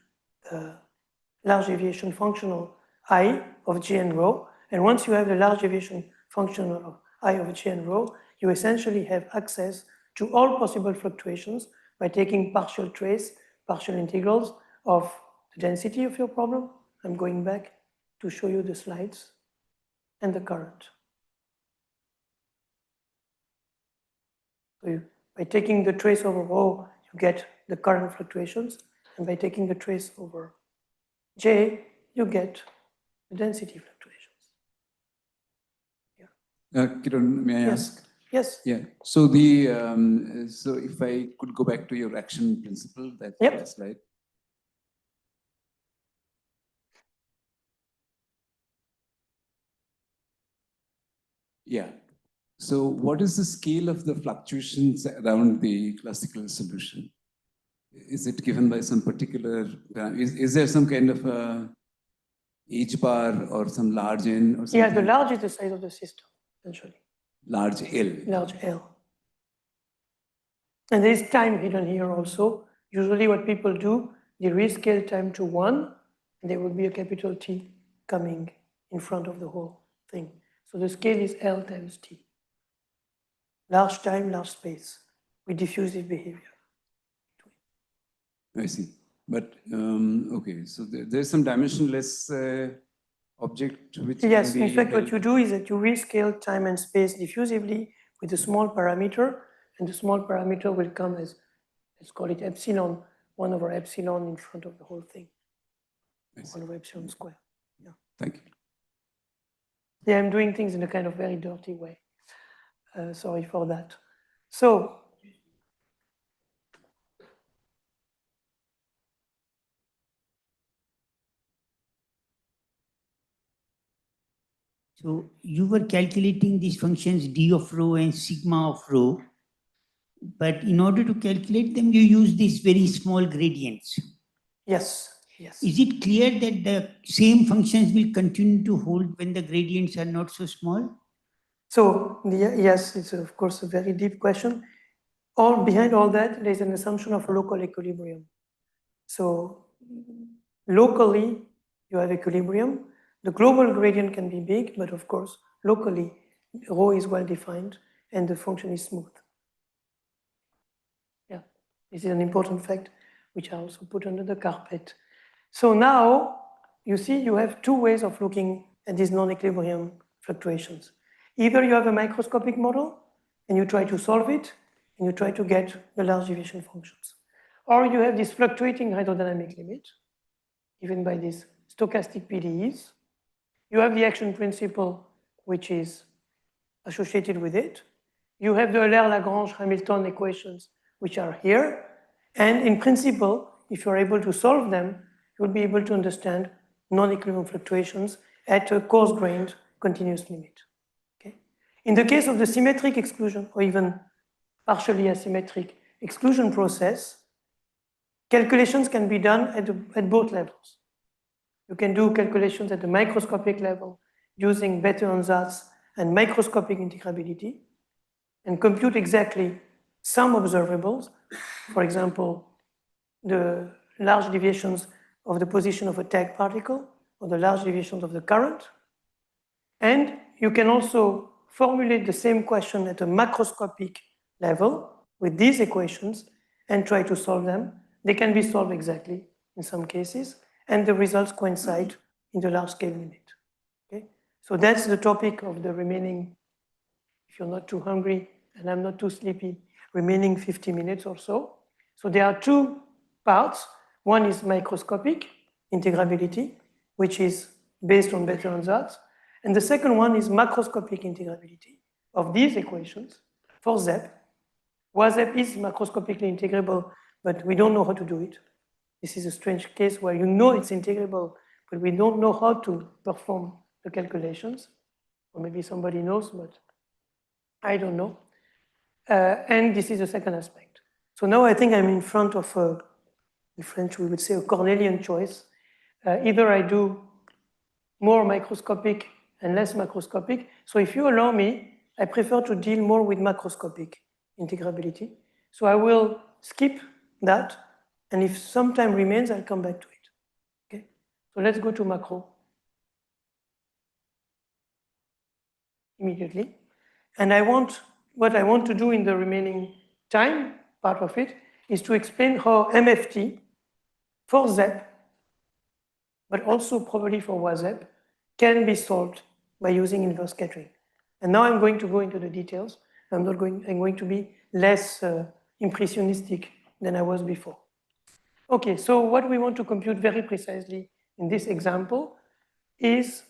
large deviation functional I of G and rho, and once you have the large deviation functional of I of G and rho, you essentially have access to all possible fluctuations by taking partial trace, partial integrals of the density of your problem. I'm going back to show you the slides, and the current. So by taking the trace over rho, you get the current fluctuations, and by taking the trace over J, you get the density fluctuations. Kirone, may I Yes. ask? Yes. Yeah. So so if I could go back to your action principle, that Yep. slide. Yeah. So what is the scale of the fluctuations around the classical solution? Is it given by some particular, is there some kind of a H bar or some large N or something? Yeah, the large is the size of the system, essentially. Large L. Large L. And there is time hidden here also. Usually what people do, they rescale time to 1, and there will be a capital T coming in front of the whole thing. So the scale is L times T. Large time, large space, with diffusive behavior. I see. But, okay, so there's some dimensionless object which Yes, can be in fact, what held. you do is that you rescale time and space diffusively with a small parameter, and the small parameter will come as, let's call it epsilon, 1 over epsilon in front of the whole thing. 1 over epsilon square. Yeah. Thank you. Yeah, I'm doing things in a kind of very dirty way. Sorry for that. So, so you were calculating these functions d of rho and sigma of rho, but in order to calculate them, you use these very small gradients. yes, yes. Is it clear that the same functions will continue to hold when the gradients are not so small? So, yes, it's of course a very deep question. Behind all that, there's an assumption of local equilibrium. So, locally, you have equilibrium. The global gradient can be big, but of course, locally, rho is well defined and the function is smooth. Yeah. This is an important fact, which I also put under the carpet. So now, you see, you have two ways of looking at these non-equilibrium fluctuations. Either you have a microscopic model, and you try to solve it, and you try to get the large deviation functions. Or you have this fluctuating hydrodynamic limit, given by these stochastic PDEs. You have the action principle, which is associated with it. You have the Euler-Lagrange-Hamilton equations, which are here. And in principle, if you're able to solve them, you'll be able to understand non-equilibrium fluctuations at a coarse-grained continuous limit. Okay? In the case of the symmetric exclusion, or even partially asymmetric exclusion process, calculations can be done at both levels. You can do calculations at the microscopic level using Bethe-Ansatz and microscopic integrability and compute exactly some observables, for example, the large deviations of the position of a tag particle or the large deviations of the current. And you can also formulate the same question at a macroscopic level with these equations and try to solve them. They can be solved exactly in some cases, and the results coincide in the large scale limit. Okay? So that's the topic of the remaining, if you're not too hungry and I'm not too sleepy, remaining 50 minutes or so. So there are two parts. One is microscopic integrability, which is based on Bethe-Ansatz. And the second one is macroscopic integrability of these equations for ZEP. ZEP is macroscopically integrable, but we don't know how to do it. This is a strange case where you know it's integrable, but we don't know how to perform the calculations. Or maybe somebody knows, but I don't know. And this is the second aspect. So now I think I'm in front of, in French we would say, a Cornelian choice. Either I do more microscopic and less macroscopic. So if you allow me, I prefer to deal more with macroscopic integrability. So I will skip that. And if some time remains, I'll come back to it. Okay? So let's go to macro immediately. And what I want to do in the remaining time, part of it, is to explain how MFT for ZEP, but also probably for WAZEP, can be solved by using inverse scattering. And now I'm going to go into the details. I'm going to be less impressionistic than I was before. Okay, so what we want to compute very precisely in this example is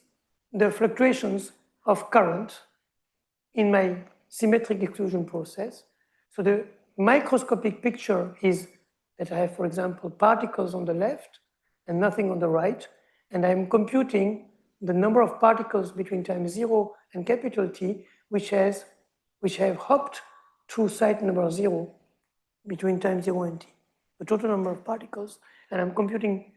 the fluctuations of current in my symmetric exclusion process. So the microscopic picture is that I have, for example, particles on the left and nothing on the right, and I'm computing the number of particles between time 0 and capital T, which have hopped through site number 0 between time 0 and T. The total number of particles, and I'm computing,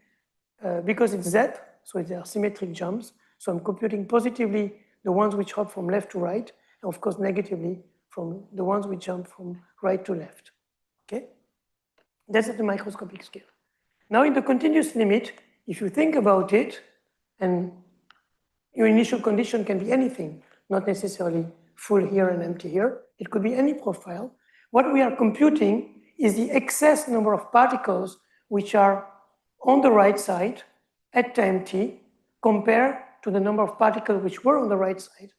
because it's Z, so there are symmetric jumps, so I'm computing positively the ones which hop from left to right, and of course negatively from the ones which jump from right to left, okay? That's at the microscopic scale. Now in the continuous limit, if you think about it, and your initial condition can be anything, not necessarily full here and empty here, it could be any profile. What we are computing is the excess number of particles which are on the right side at time t compared to the number of particles which were on the right side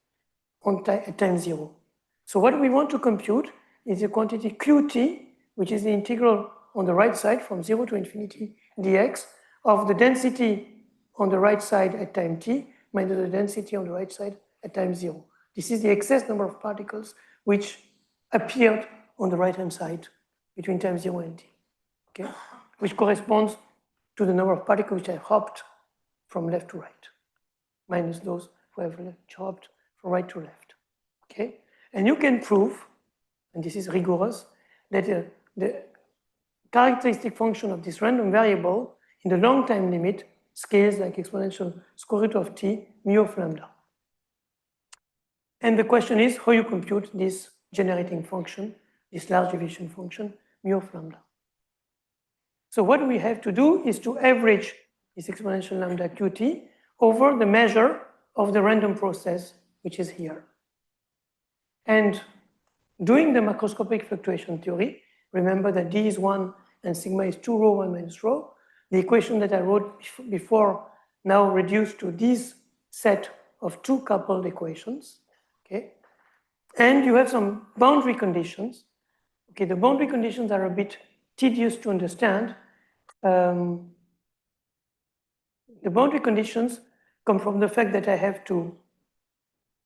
at time 0. So what we want to compute is the quantity qt, which is the integral on the right side from 0 to infinity dx of the density on the right side at time t minus the density on the right side at time 0. This is the excess number of particles which appeared on the right-hand side between time 0 and t, okay? Which corresponds to the number of particles which have hopped from left to right, minus those who have hopped from right to left, okay? And you can prove, and this is rigorous, that the characteristic function of this random variable in the long time limit scales like exponential square root of t mu of lambda. And the question is how you compute this generating function, this large deviation function, mu of lambda. So what we have to do is to average this exponential lambda qt over the measure of the random process, which is here. And doing the macroscopic fluctuation theory, Remember that D is 1 and sigma is 2 rho 1 minus rho. The equation that I wrote before now reduced to this set of two coupled equations, okay? And you have some boundary conditions. Okay, the boundary conditions are a bit tedious to understand. The boundary conditions come from the fact that I have to,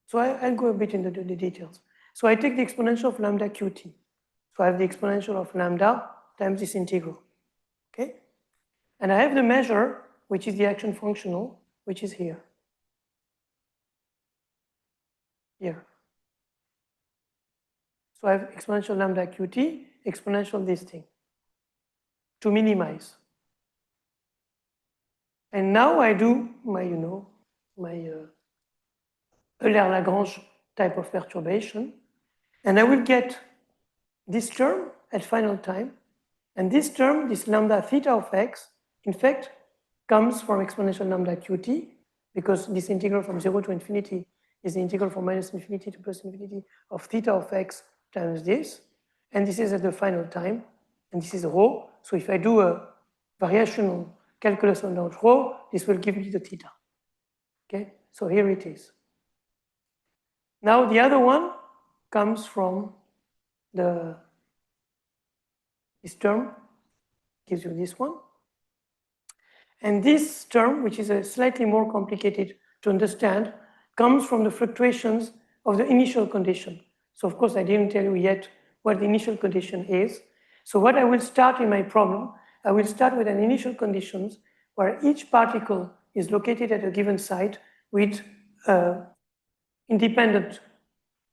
so I'll go a bit into the details. So I take the exponential of lambda qt. So I have the exponential of lambda times this integral, okay? And I have the measure, which is the action functional, which is here. Here. So I have exponential lambda qt, exponential this thing, to minimize. And now I do my, my Euler-Lagrange type of perturbation, and I will get this term at final time, and this term, this lambda theta of x, in fact, comes from exponential lambda qt, because this integral from 0 to infinity is the integral from minus infinity to plus infinity of theta of x times this, and this is at the final time, and this is rho. So if I do a variational calculus on rho, this will give me the theta. Okay, so here it is. Now the other one comes from this term, gives you this one. And this term, which is a slightly more complicated to understand, comes from the fluctuations of the initial condition. So of course, I didn't tell you yet what the initial condition is. So what I will start in my problem, I will start with an initial conditions where each particle is located at a given site with independent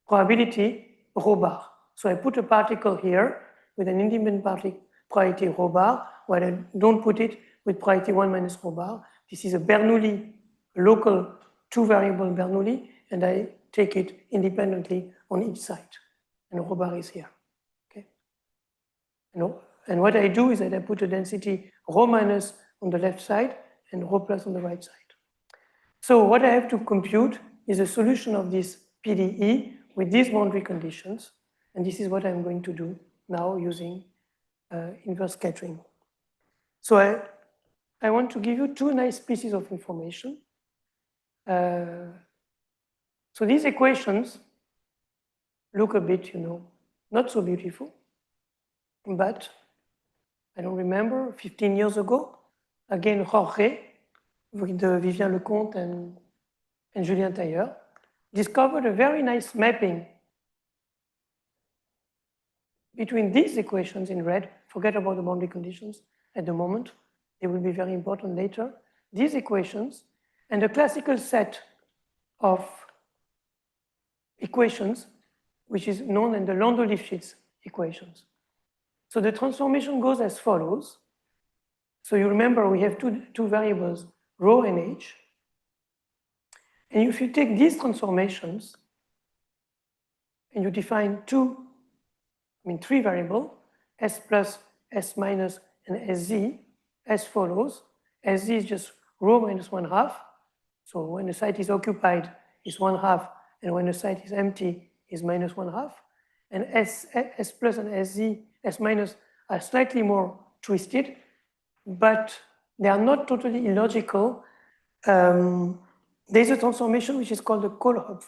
probability rho bar. So I put a particle here with an independent probability rho bar, while I don't put it with probability 1 minus rho bar. This is a Bernoulli, local two-variable Bernoulli, and I take it independently on each site. And rho bar is here, okay? And what I do is that I put a density rho minus on the left side and rho plus on the right side. So what I have to compute is a solution of this PDE with these boundary conditions, and this is what I'm going to do now using inverse scattering. So I want to give you two nice pieces of information. So these equations look a bit, not so beautiful, but I don't remember, 15 years ago, again, Jorge, with Vivien Lecomte and Julien Tailleur, discovered a very nice mapping between these equations in red. Forget about the boundary conditions at the moment. They will be very important later. These equations and a classical set of equations, which is known as the Landau-Lifshitz equations. So the transformation goes as follows. So you remember we have two variables, rho and h. And if you take these transformations and you define three variables, s plus, s minus, and sz, as follows. Sz is just rho minus 1/2. So when the site is occupied, it's 1/2, and when the site is empty, is minus 1/2. And s plus and sz, s minus, are slightly more twisted, but they are not totally illogical. There's a transformation which is called the Kohlhoff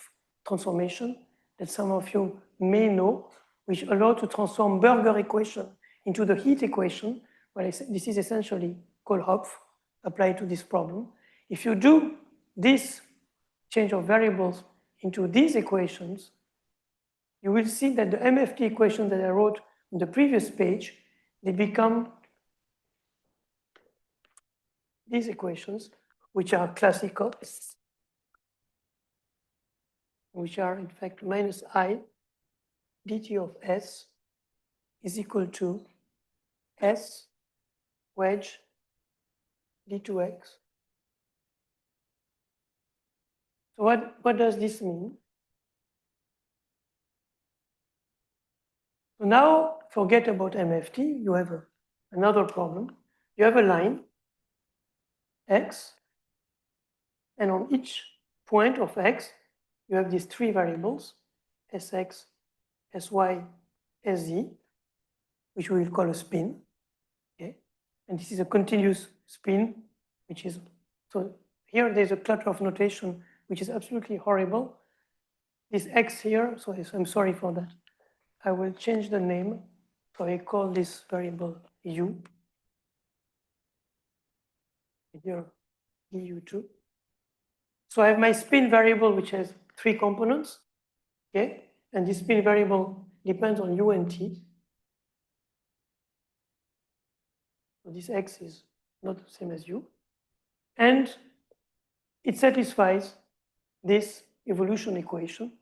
transformation that some of you may know, which allows to transform Berger equation into the heat equation. Well, this is essentially Kohlhoff applied to this problem. If you do this change of variables into these equations, you will see that the MFT equation that I wrote on the previous page, they become these equations, which are classical, which are in fact minus I dt of s is equal to s wedge d2x. So what does this mean? So now forget about MFT, you have another problem. You have a line, x, and on each point of x, you have these three variables, sx, sy, sz, which we will call a spin. Okay, and this is a continuous spin, which is, so here there's a clutter of notation, which is absolutely horrible. This X here, so I'm sorry for that. I will change the name. So I call this variable U. Here, EU2. So I have my spin variable, which has 3 components. Okay, and this spin variable depends on U and T. So this X is not the same as U. And it satisfies this evolution equation.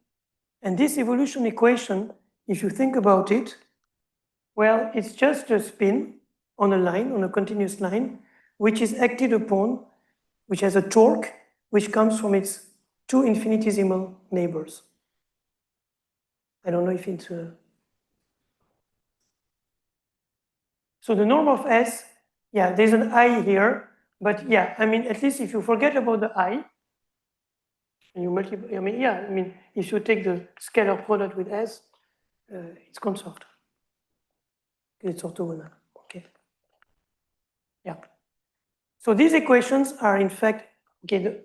And this evolution equation, if you think about it, well, it's just a spin on a line, on a continuous line, which is acted upon, which has a torque, which comes from its 2 infinitesimal neighbors. I don't know if it's So the norm of S, yeah, there's an I here, but yeah, I mean, at least if you forget about the I, and you multiply, I mean, yeah, I mean, if you take the scalar product with S, it's conserved. It's orthogonal, okay. Yeah. So these equations are in fact, okay,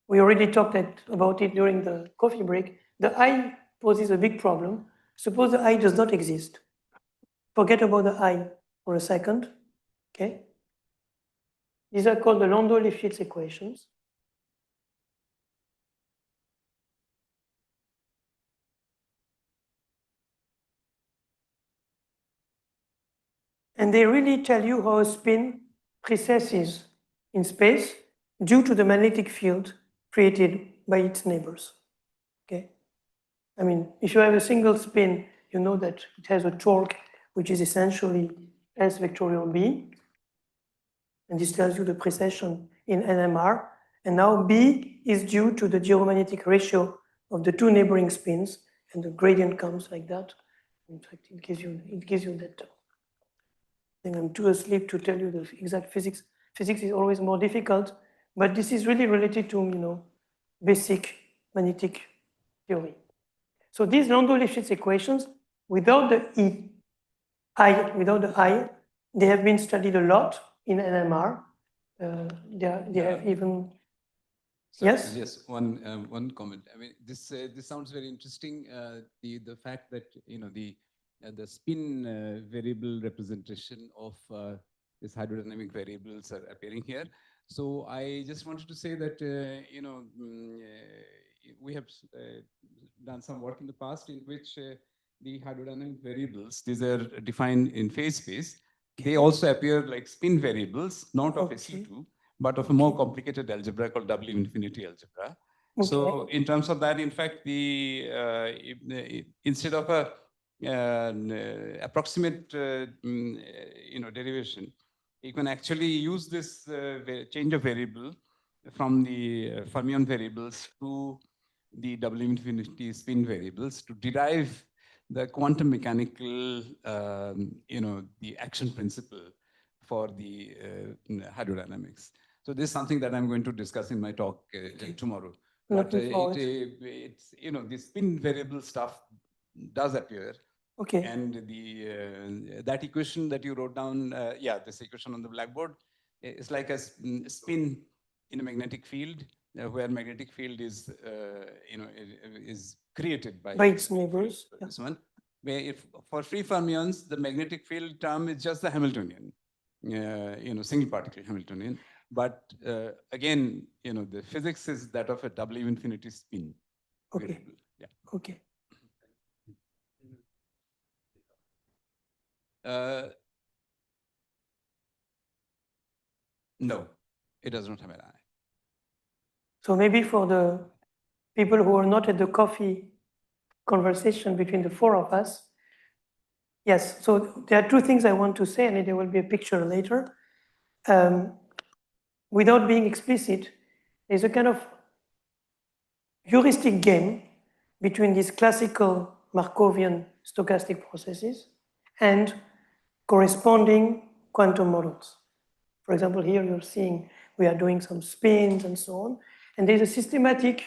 we already talked about it during the coffee break. The I poses a big problem. Suppose the I does not exist. Forget about the I for a second, okay? These are called the Landau-Lifshitz equations. And they really tell you how a spin precesses in space due to the magnetic field created by its neighbors, okay? I mean, if you have a single spin, you know that it has a torque, which is essentially S vectorial B. And this tells you the precession in NMR. And now B is due to the geomagnetic ratio of the 2 neighboring spins, and the gradient comes like that. In fact, it gives you that term. I think I'm too asleep to tell you the exact physics. Physics is always more difficult, but this is really related to, you know, basic magnetic theory. So these Landau-Lifshitz equations, without the without the I, they have been studied a lot in NMR. They have even. So, Yes? Yes, one comment. I mean, this sounds very interesting. The fact that, you know, the spin variable representation of this hydrodynamic variables are appearing here. So I just wanted to say that, you know, we have done some work in the past in which the hydrodynamic variables, these are defined in phase space. They also appear like spin variables, not of SU2, but of a more complicated algebra called W infinity algebra. Okay. So in terms of that, in fact, instead of a approximate you know, derivation, you can actually use this change of variable from the fermion variables to the W infinity spin variables to derive the quantum mechanical, you know, the action principle for the hydrodynamics. So this is something that I'm going to discuss in my talk tomorrow. But it's, you know, the spin variable stuff does appear. Okay. And the that equation that you wrote down, yeah, this equation on the blackboard, is like a spin in a magnetic field, where magnetic field is, you know, is created by its neighbors. This one, where if for free fermions, the magnetic field term is just the Hamiltonian, you know, single particle Hamiltonian. But again, you know, the physics is that of a W infinity spin. Okay. Variable. Yeah. Okay. No, it does not have an eye. So maybe for the people who are not at the coffee conversation between the 4 of us, yes, so there are 2 things I want to say, and there will be a picture later. Without being explicit, there's a kind of heuristic game between these classical Markovian stochastic processes and corresponding quantum models. For example, here you're seeing we are doing some spins and so on, and there's a systematic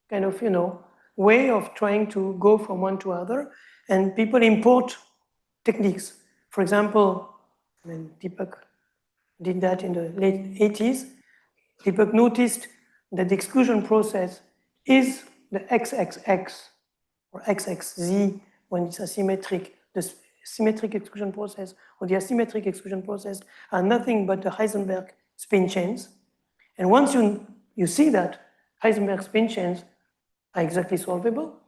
kind of, you know, way of trying to go from one to other, and people import techniques. For example, when Deepak did that in the late 80s, Deepak noticed that the exclusion process is the XXX or XXZ when it's asymmetric. The symmetric exclusion process or the asymmetric exclusion process are nothing but the Heisenberg spin chains. And once you see that, Heisenberg spin chains are exactly solvable,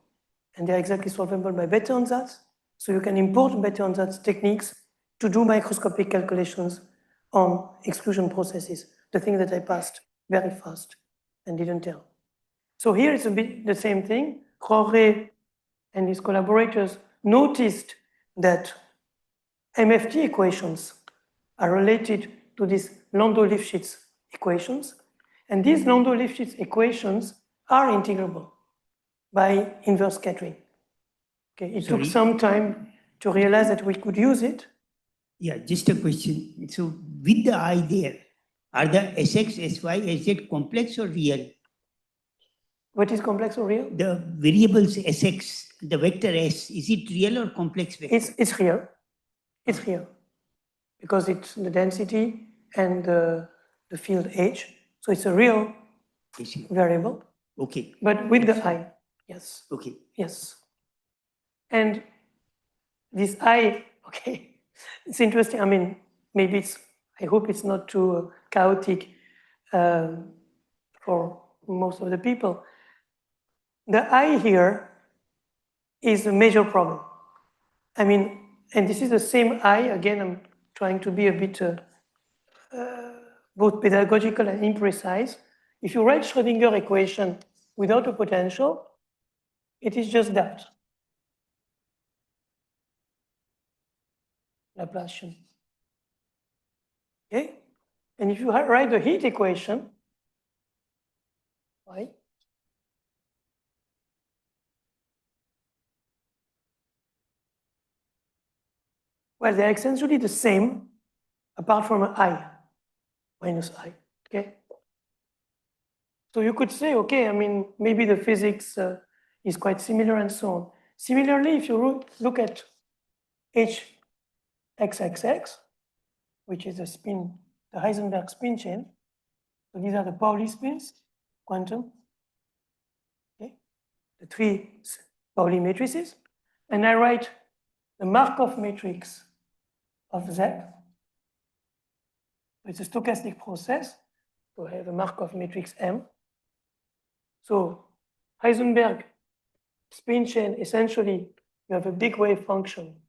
and they're exactly solvable by Bethe-Ansatz. So you can import Bethe-Ansatz techniques to do microscopic calculations on exclusion processes, the thing that I passed very fast and didn't tell. So here it's a bit the same thing. Jorge and his collaborators noticed that MFT equations are related to these Landau-Lifshitz equations, and these Landau-Lifshitz equations are integrable by inverse scattering. Okay, it took some time to realize that we could use it. Yeah, just a question. So with the I there, are the Sx, Sy, Sz complex or real? What is complex or real? The variables Sx, the vector S, is it real or complex vector? It's real. It's real. Because it's the density and the field H. So it's a real variable. Okay. But with the I, yes. Okay. Yes. And this I, okay, it's interesting. I mean, maybe I hope it's not too chaotic for most of the people. The I here is a major problem. I mean, and this is the same I, again, I'm trying to be a bit both pedagogical and imprecise. If you write Schrödinger equation without a potential, it is just that. Laplacian. Okay? And if you write the heat equation, right? Well, they're essentially the same, apart from an I, minus I, okay? So you could say, okay, I mean, maybe the physics is quite similar and so on. Similarly, if you look at HXXX, which is the Heisenberg spin chain, so these are the Pauli spins, quantum, okay? The three Pauli matrices, and I write the Markov matrix of Z. It's a stochastic process, so I have a Markov matrix M. So Heisenberg spin chain, essentially, you have a big wave function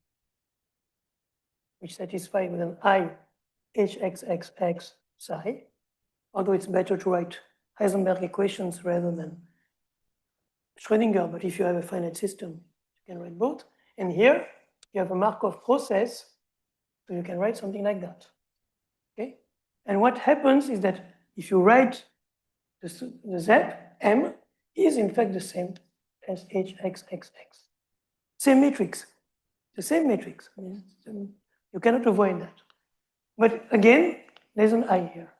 which satisfies with an I HXXX psi, although it's better to write Heisenberg equations rather than Schrödinger, but if you have a finite system, you can write both. And here, you have a Markov process, so you can write something like that, okay? And what happens is that if you write the Z, M is in fact the same as HXXX. Same matrix, the same matrix. I mean, you cannot avoid that. But again, there's an I here.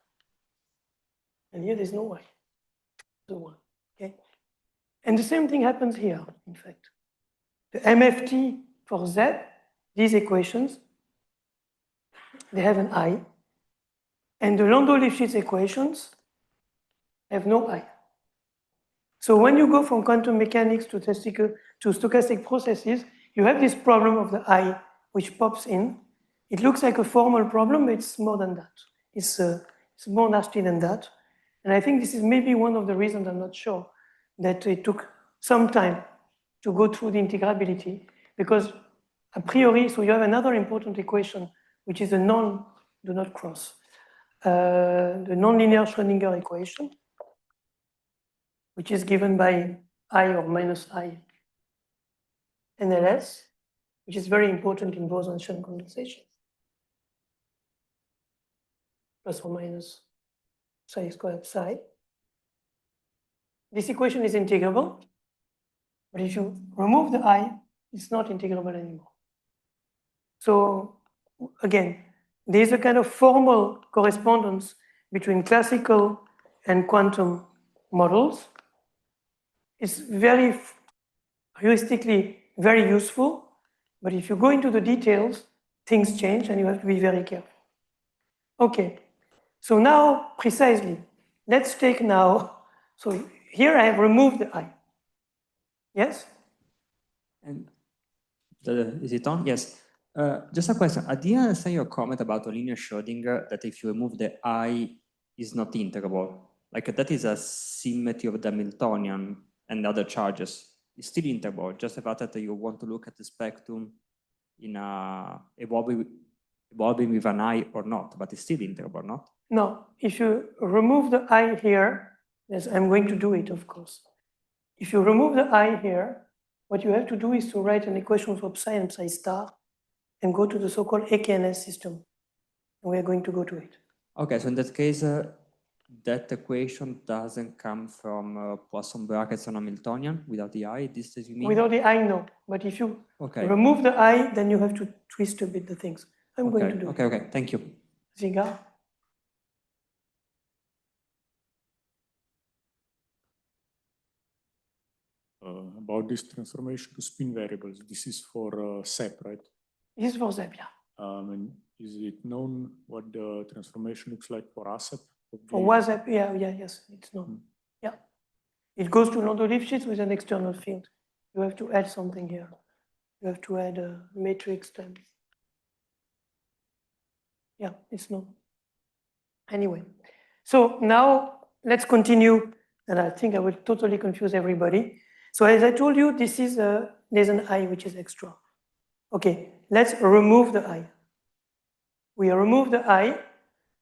And here there's no I, the one, okay? And the same thing happens here, in fact. The MFT for Z, these equations, they have an I. And the Landau-Lifshitz equations have no I. So when you go from quantum mechanics to stochastic processes, you have this problem of the I, which pops in. It looks like a formal problem, but it's more than that. It's more nasty than that. And I think this is maybe one of the reasons, I'm not sure, that it took some time to go through the integrability, because a priori, so you have another important equation, which is the do not cross, the nonlinear Schrödinger equation, which is given by I or minus I NLS, which is very important in Bose-Einstein condensation. Plus or minus psi squared psi. This equation is integrable, but if you remove the I, it's not integrable anymore. So again, there's a kind of formal correspondence between classical and quantum models. It's very heuristically very useful, but if you go into the details, things change and you have to be very careful. Okay, so now precisely, let's take now, so here I have removed the I. Yes? And is it on? Yes. Just a question. I didn't understand your comment about the linear Schrödinger that if you remove the I is not integrable. Like that is a symmetry of the Hamiltonian and other charges. It's still integrable, just the fact that you want to look at the spectrum in a evolving with an I or not, but it's still integrable, not? No, if you remove the I here, yes, I'm going to do it, of course. If you remove the I here, what you have to do is to write an equation for psi and psi star and go to the so-called AKNS system. And we are going to go to it. Okay, so in that case, that equation doesn't come from Poisson brackets on Hamiltonian without the I, this does you mean? Without the I, no. But if you remove the I, then you have to twist a bit the things. I'm going to do it. Okay, thank you. Ziga? About this transformation to spin variables, this is for SEP, right? This is for SEP, yeah. And is it known what the transformation looks like for ASEP? For WASEP, yes, it's known. Yeah. It goes to Landau-Lifshitz with an external field. You have to add something here. You have to add a matrix times. Yeah, it's known. Anyway, so now let's continue, and I think I will totally confuse everybody. So as I told you, this is there's an I which is extra. Okay, let's remove the I. We remove the I,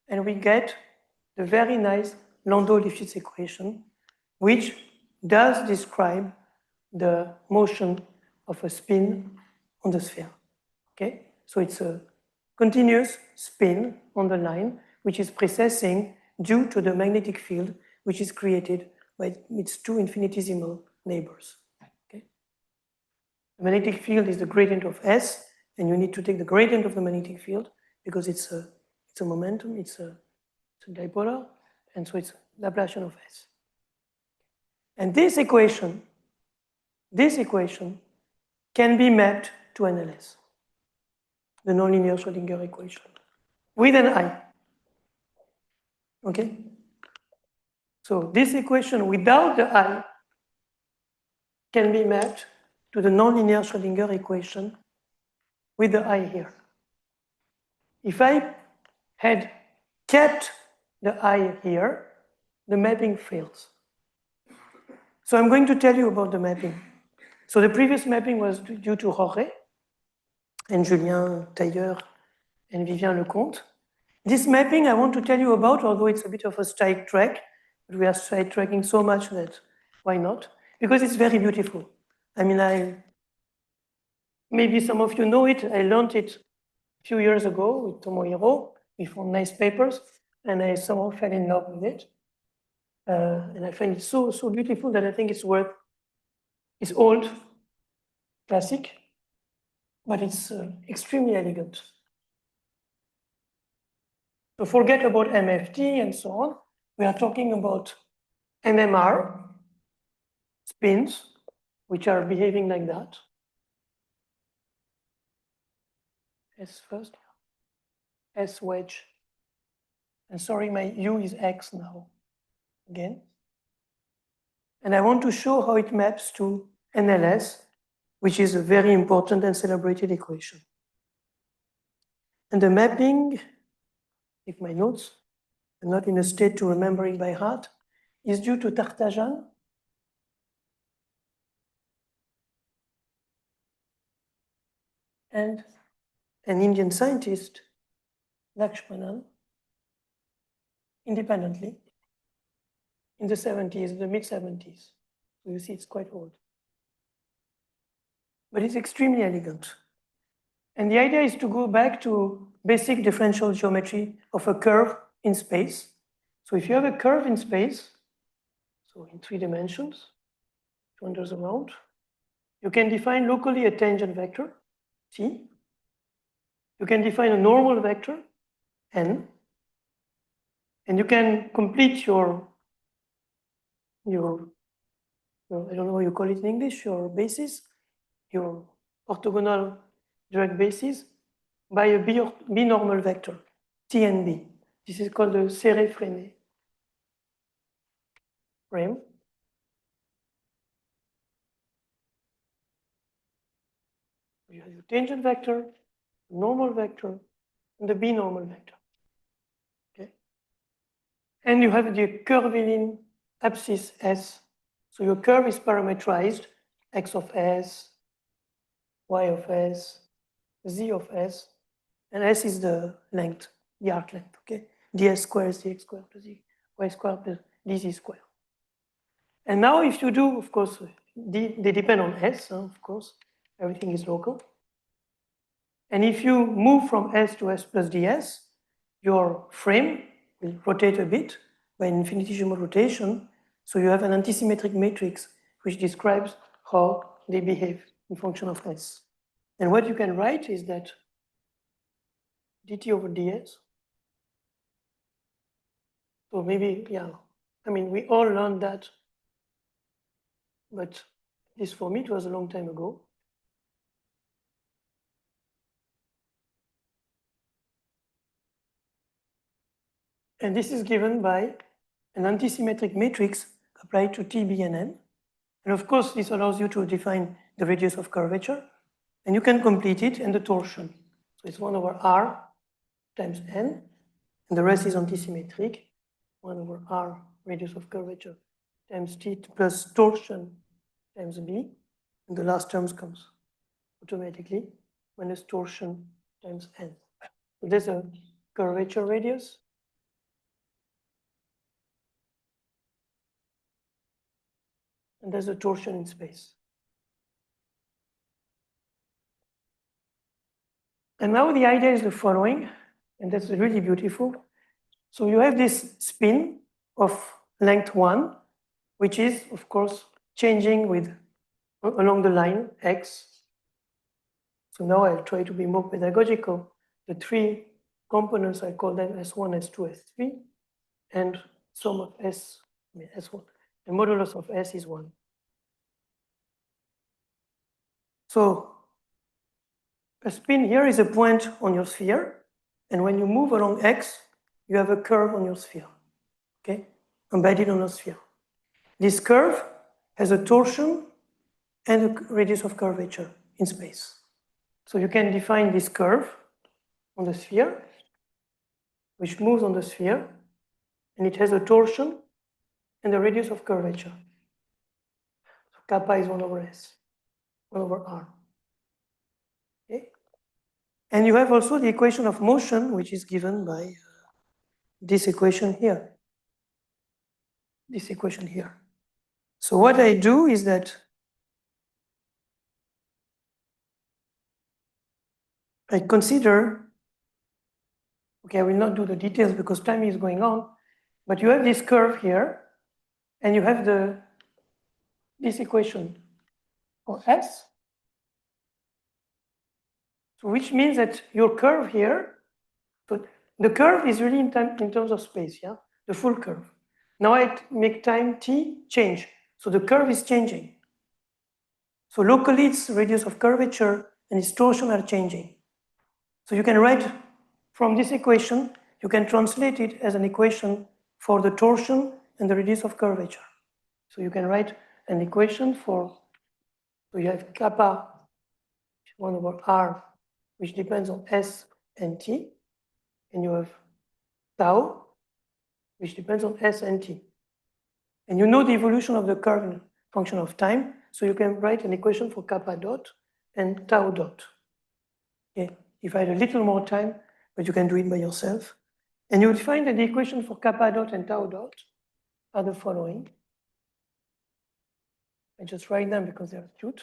and we get the very nice Landau-Lifshitz equation, which does describe the motion of a spin on the sphere. Okay, so it's a continuous spin on the line, which is precessing due to the magnetic field, which is created by its two infinitesimal neighbors. Okay, the magnetic field is the gradient of S, and you need to take the gradient of the magnetic field because it's a momentum, it's a dipolar, and so it's Laplacian of S. And this equation can be mapped to NLS, the nonlinear Schrödinger equation, with an I. Okay? So this equation without the I can be mapped to the nonlinear Schrödinger equation with the I here. If I had kept the I here, the mapping fails. So I'm going to tell you about the mapping. So the previous mapping was due to Jorge and Julien Tailleur and Vivien Lecomte. This mapping I want to tell you about, although it's a bit of a side track, but we are side tracking so much that why not? Because it's very beautiful. I mean, maybe some of you know it. I learned it a few years ago with Tomohiro. We found nice papers, and I somehow fell in love with it. And I find it so beautiful that I think it's worth. It's old, classic, but it's extremely elegant. So forget about MFT and so on. We are talking about NMR spins, which are behaving like that. S first, S wedge. And sorry, my U is X now, again. And I want to show how it maps to NLS, which is a very important and celebrated equation. And the mapping, if my notes, I'm not in a state to remember it by heart, is due to Tartajan and an Indian scientist, Lakshmanan, independently in the 70s, the mid-70s. So you see it's quite old. But it's extremely elegant. And the idea is to go back to basic differential geometry of a curve in space. So if you have a curve in space, so in 3 dimensions, it wanders around, you can define locally a tangent vector, T. You can define a normal vector, N. And you can complete your I don't know how you call it in English, your basis, your orthogonal direct basis by a binormal vector, T and B. This is called the serré-freiné frame. You have your tangent vector, normal vector, and the binormal vector. Okay. And you have the curvilinear abscissa S. So your curve is parametrized, x of S, y of S, z of S, and S is the length, the arc length, okay? ds squared is dx squared plus y squared plus dz squared. And now if you do, of course, they depend on S, of course, everything is local. And if you move from S to S plus ds, your frame will rotate a bit by an infinitesimal rotation. So you have an antisymmetric matrix which describes how they behave in function of S. And what you can write is that dt over ds. So maybe, yeah, I mean, we all learned that, but this for me, it was a long time ago. And this is given by an antisymmetric matrix applied to T, B, and N. And of course, this allows you to define the radius of curvature, and you can complete it in the torsion. So it's 1 over R times N, and the rest is antisymmetric. 1 over R radius of curvature times T plus torsion times B, and the last term comes automatically minus torsion times N. So there's a curvature radius. And there's a torsion in space. And now the idea is the following, and that's really beautiful. So you have this spin of length 1, which is, of course, changing with along the line x. So now I'll try to be more pedagogical. The 3 components, I call them S1, S2, S3, and sum of S, I mean S1. The modulus of S is 1. So a spin here is a point on your sphere, and when you move along x, you have a curve on your sphere, okay? Embedded on a sphere. This curve has a torsion and a radius of curvature in space. So you can define this curve on the sphere, which moves on the sphere, and it has a torsion and a radius of curvature. So kappa is 1 over S, 1 over R. Okay? And you have also the equation of motion, which is given by this equation here. This equation here. So what I do is that I consider, okay, I will not do the details because time is going on, but you have this curve here, and you have this equation for S, so which means that your curve here, so the curve is really in terms of space, yeah, the full curve. Now I make time t change, so the curve is changing. So locally, its radius of curvature and its torsion are changing. So you can write from this equation, you can translate it as an equation for the torsion and the radius of curvature. So you can write an equation for, so you have kappa 1 over R, which depends on S and T, and you have tau, which depends on S and T. And you know the evolution of the curve in function of time, so you can write an equation for kappa dot and tau dot. Okay. If I had a little more time, but you can do it by yourself. And you will find that the equation for kappa dot and tau dot are the following. I just write them because they're cute.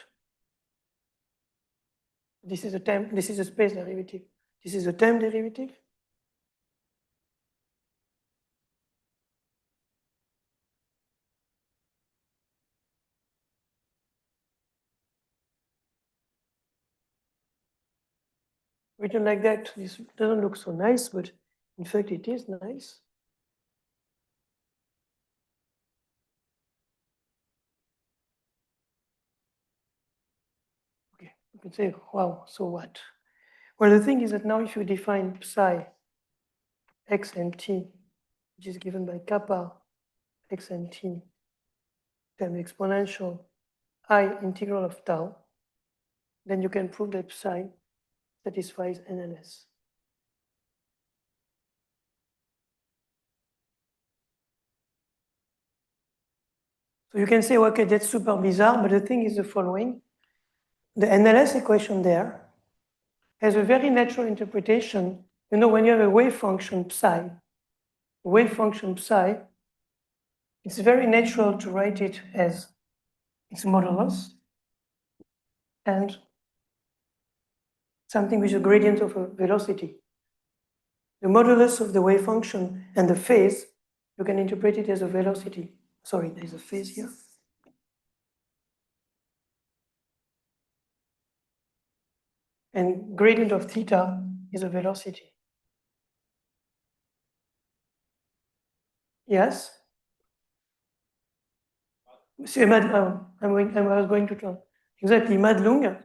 This is a time, this is a space derivative. This is a time derivative. Written like that, this doesn't look so nice, but in fact it is nice. Okay, you can say, wow, so what? Well, the thing is that now if you define psi x and t, which is given by kappa x and t, then exponential I integral of tau, then you can prove that psi satisfies NLS. So you can say, okay, that's super bizarre, but the thing is the following. The NLS equation there has a very natural interpretation. You know, when you have a wave function psi, it's very natural to write it as its modulus and something which is a gradient of a velocity. The modulus of the wave function and the phase, you can interpret it as a velocity. Sorry, there's a phase here. And gradient of theta is a velocity. Yes? See, I was going to try. Exactly, Madlung.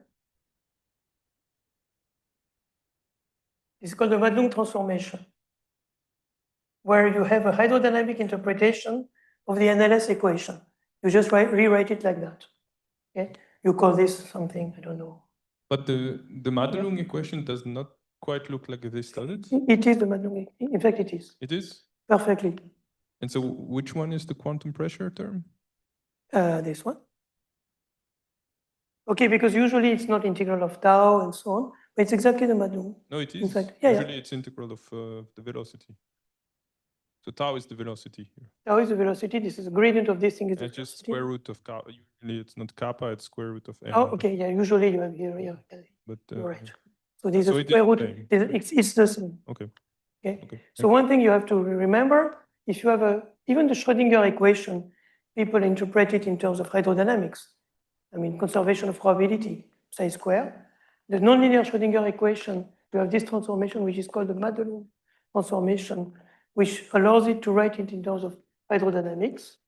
It's called the Madlung transformation, where you have a hydrodynamic interpretation of the NLS equation. You just rewrite it like that. Okay? You call this something, I don't know. But the Mandal equation does not quite look like this, does it? It is the Madlung. In fact, it is. It is? Perfectly. And so which one is the quantum pressure term? This one. Okay, because usually it's not integral of tau and so on, but it's exactly the Madlung. No, it is. In fact, yeah, usually it's integral of the velocity. So tau is the velocity here. Tau is the velocity. This is a gradient of this thing. Is And it's the just velocity. square root of kappa. Usually it's not kappa, it's square root of n. Oh, okay, yeah, usually you have here, yeah. But, You're right. So this so is it is square root, the same. it's the same. Okay. Okay. Okay. So one thing you have to remember, if you have even the Schrödinger equation, people interpret it in terms of hydrodynamics. I mean, conservation of probability, psi square. The nonlinear Schrödinger equation, you have this transformation, which is called the Mandal transformation, which allows it to write it in terms of hydrodynamics.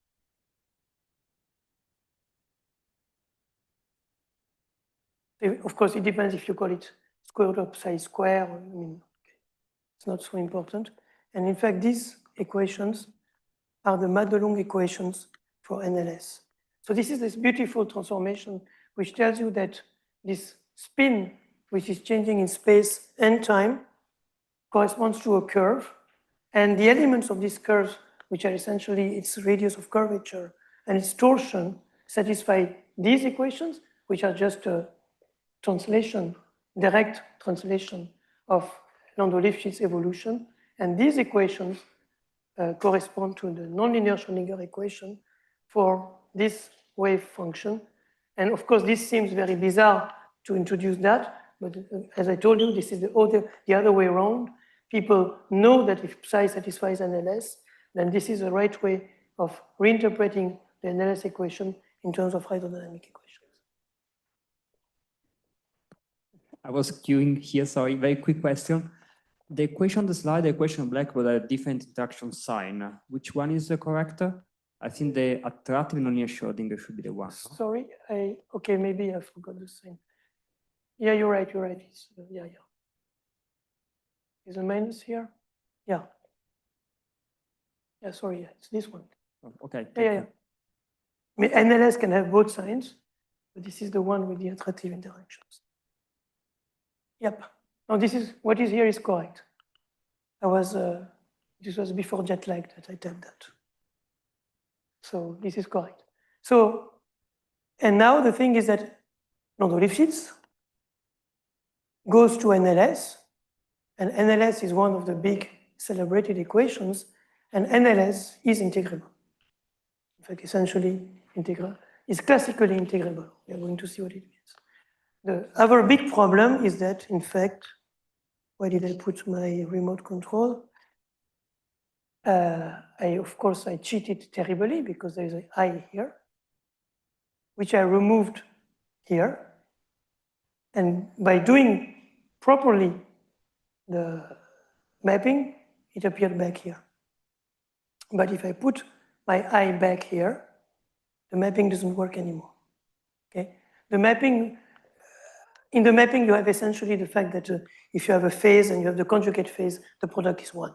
Of course, it depends if you call it square root of psi square. I mean, it's not so important. And in fact, these equations are the Mandal equations for NLS. So this is this beautiful transformation, which tells you that this spin, which is changing in space and time, corresponds to a curve. And the elements of this curve, which are essentially its radius of curvature and its torsion, satisfy these equations, which are just a translation, direct translation of Landau-Lifshitz evolution. And these equations correspond to the nonlinear Schrödinger equation for this wave function. And of course, this seems very bizarre to introduce that, but as I told you, this is the other way around. People know that if psi satisfies NLS, then this is the right way of reinterpreting the NLS equation in terms of hydrodynamic equations. I was queuing here, sorry, very quick question. The equation on the slide, the equation on Blackboard, a different interaction sign. Which one is the correct? I think the attractive nonlinear Schrödinger should be the one. No? Sorry, okay, maybe I forgot the sign. Yeah, you're right, It's, yeah. Is a minus here? Yeah. Yeah, sorry, it's this one. Oh, okay. Yeah. I mean, NLS can have both signs, but this is the one with the attractive interactions. Yep. Now this is, what is here is correct. This was before jet lag that I typed that. So this is correct. So, and now the thing is that Landau-Lifshitz goes to NLS, and NLS is one of the big celebrated equations, and NLS is integrable. In fact, essentially integral. It's classically integrable. We are going to see what it means. The other big problem is that, in fact, where did I put my remote control? Of course, I cheated terribly because there's an I here, which I removed here. And by doing properly the mapping, it appeared back here. But if I put my I back here, the mapping doesn't work anymore. Okay? The mapping in the mapping, you have essentially the fact that if you have a phase and you have the conjugate phase, the product is 1.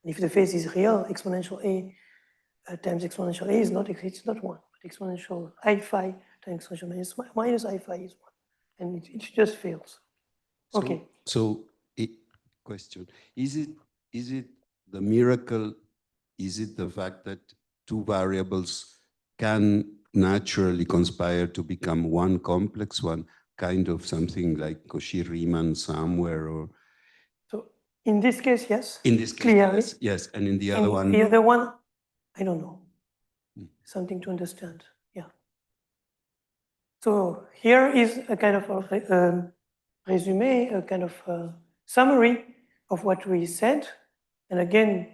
And if the phase is real, exponential A times exponential A is not, it's not 1, but exponential I phi times exponential minus I phi is 1. And it just fails. Okay. So, question, is it the miracle, is it the fact that two variables can naturally conspire to become one complex one, kind of something like Cauchy-Riemann somewhere, or? So in this case, yes. In this case, clearly. yes. And in the other one? The other one, I don't know. Something to understand, yeah. So here is a kind of a resume, a kind of summary of what we said. And again,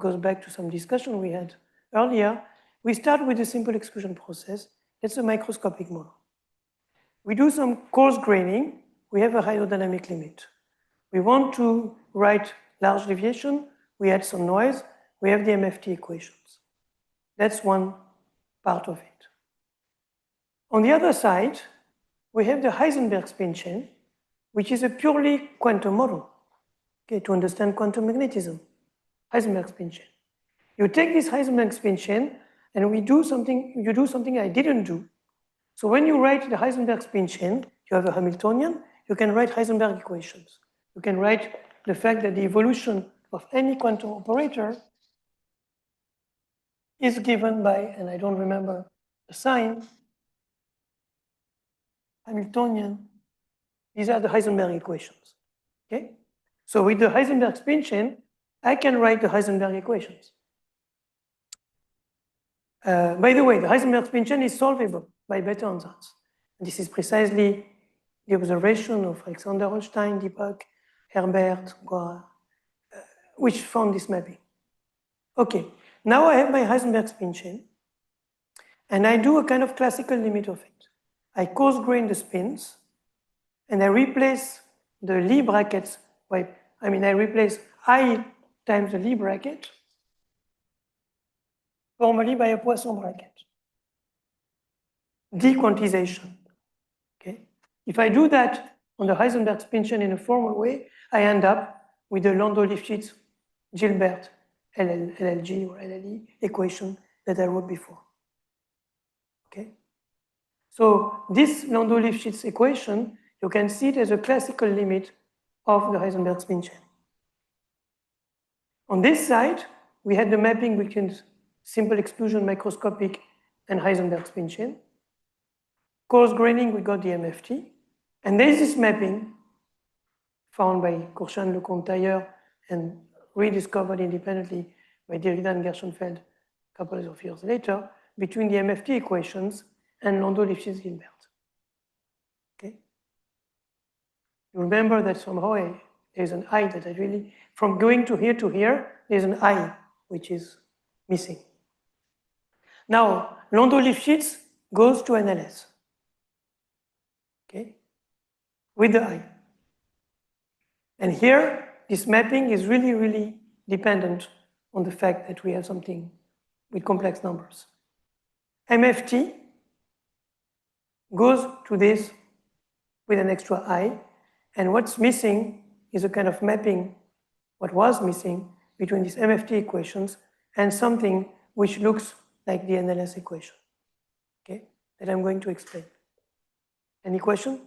goes back to some discussion we had earlier. We start with a simple exclusion process. That's a microscopic model. We do some coarse graining. We have a hydrodynamic limit. We want to write large deviation. We add some noise. We have the MFT equations. That's one part of it. On the other side, we have the Heisenberg spin chain, which is a purely quantum model, okay, to understand quantum magnetism. Heisenberg spin chain. You take this Heisenberg spin chain, and you do something I didn't do. So when you write the Heisenberg spin chain, you have a Hamiltonian, you can write Heisenberg equations. You can write the fact that the evolution of any quantum operator is given by, and I don't remember the sign, Hamiltonian. These are the Heisenberg equations, okay? So with the Heisenberg spin chain, I can write the Heisenberg equations. By the way, the Heisenberg spin chain is solvable by better ansatz. This is precisely the observation of Alexander Holstein, Deepak, Herbert, which found this mapping. Okay, now I have my Heisenberg spin chain, and I do a kind of classical limit of it. I coarse grain the spins, and I replace the Lie brackets by, I replace I times the Lie bracket formally by a Poisson bracket. Dequantization, okay? If I do that on the Heisenberg spin chain in a formal way, I end up with the Landau-Lifshitz-Gilbert LLG or LLE equation that I wrote before, okay? So this Landau-Lifshitz equation, you can see it as a classical limit of the Heisenberg spin chain. On this side, we had the mapping between simple exclusion, microscopic, and Heisenberg spin chain. Coarse graining, we got the MFT. And there's this mapping found by Korshan, Lecomte-Tailleur, and rediscovered independently by Derrida and Gershenfeld a couple of years later, between the MFT equations and Landau-Lifshitz-Gilbert. Okay? You remember that somehow there's an I that I really, from going to here, there's an I which is missing. Now, Landau-Lifshitz goes to NLS, okay, with the I. And here, this mapping is really, really dependent on the fact that we have something with complex numbers. MFT goes to this with an extra I, and what's missing is a kind of mapping, what was missing between these MFT equations and something which looks like the NLS equation, okay, that I'm going to explain. Any question?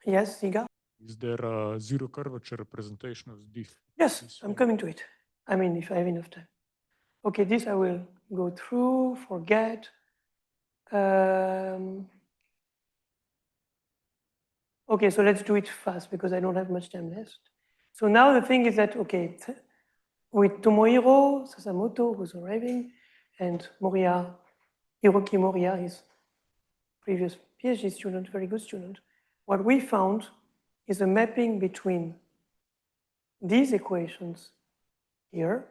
Yes, Siga? Is there a zero curvature representation of this? Yes, I'm coming to it. I mean, if I have enough time. Okay, this I will go through, forget. Okay, so let's do it fast because I don't have much time left. So now the thing is that, okay, with Tomohiro Sasamoto, who's arriving, and Moriya, Hiroki Moriya, his previous PhD student, very good student, what we found is a mapping between these equations here,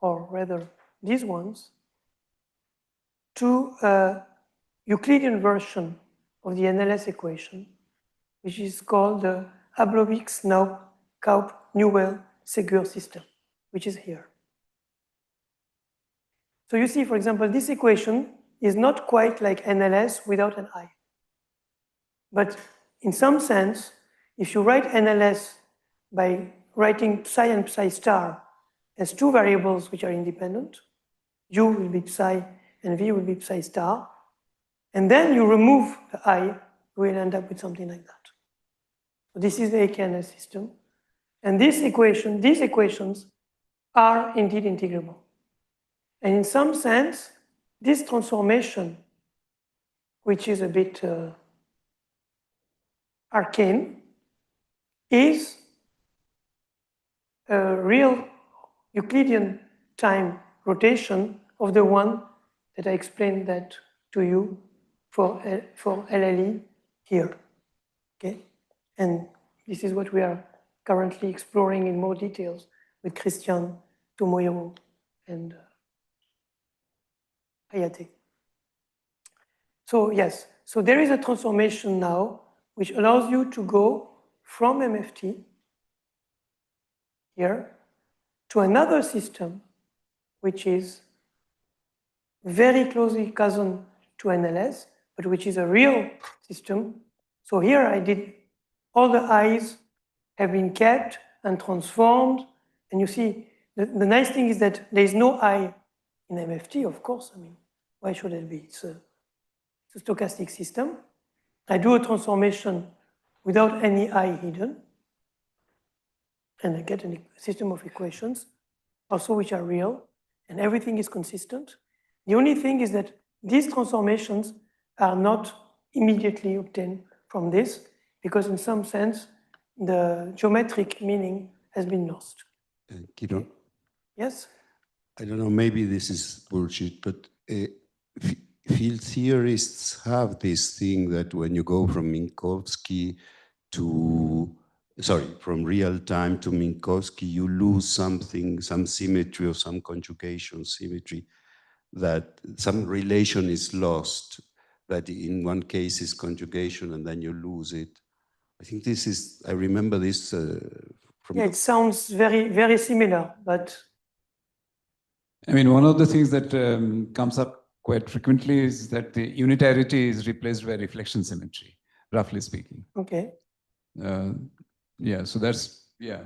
or rather these ones, to a Euclidean version of the NLS equation, which is called the Ablovix-Kaup-Newell-Segur system, which is here. So you see, for example, this equation is not quite like NLS without an I. But in some sense, if you write NLS by writing psi and psi star as two variables which are independent, u will be psi and v will be psi star, and then you remove the I, you will end up with something like that. So this is the AKNS system. And these equations are indeed integrable. And in some sense, this transformation, which is a bit arcane, is a real Euclidean time rotation of the one that I explained that to you for LLE here. Okay? And this is what we are currently exploring in more details with Christian, Tomohiro, and Hayate. So yes, so there is a transformation now which allows you to go from MFT here to another system which is very closely cousin to NLS, but which is a real system. So here I did, all the I's have been kept and transformed. And you see, the nice thing is that there is no I in MFT, of course. I mean, why should it be? It's a stochastic system. I do a transformation without any I hidden. And I get a system of equations, also which are real, and everything is consistent. The only thing is that these transformations are not immediately obtained from this, because in some sense, the geometric meaning has been lost. Kirone? Yes? I don't know, maybe this is bullshit, but field theorists have this thing that when you go from Minkowski to, from real time to Minkowski, you lose something, some symmetry or some conjugation symmetry, that some relation is lost, that in one case is conjugation and then you lose it. I think this is, I remember this from... Yeah, it sounds very, very similar, but... I mean, one of the things that comes up quite frequently is that the unitarity is replaced by reflection symmetry, roughly speaking. Okay. Yeah, so that's, yeah.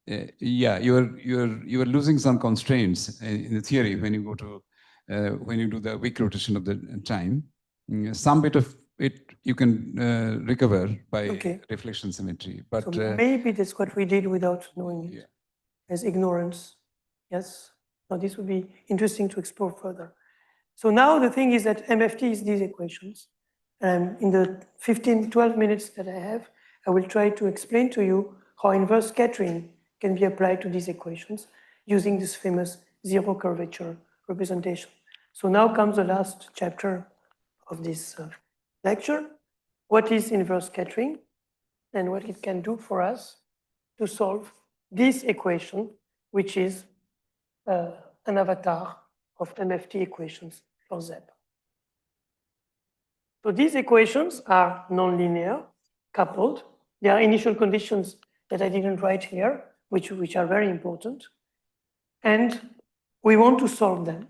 Yeah, you're losing some constraints in the theory when you go to, when you do the weak rotation of the time. Some bit of it you can recover by reflection symmetry. But so maybe that's what we did without knowing it, as ignorance. Yes? Now this would be interesting to explore further. So now the thing is that MFT is these equations. And in the 12 minutes that I have, I will try to explain to you how inverse scattering can be applied to these equations using this famous zero curvature representation. So now comes the last chapter of this lecture. What is inverse scattering and what it can do for us to solve this equation, which is an avatar of MFT equations for Z. So these equations are nonlinear, coupled. There are initial conditions that I didn't write here, which are very important. And we want to solve them.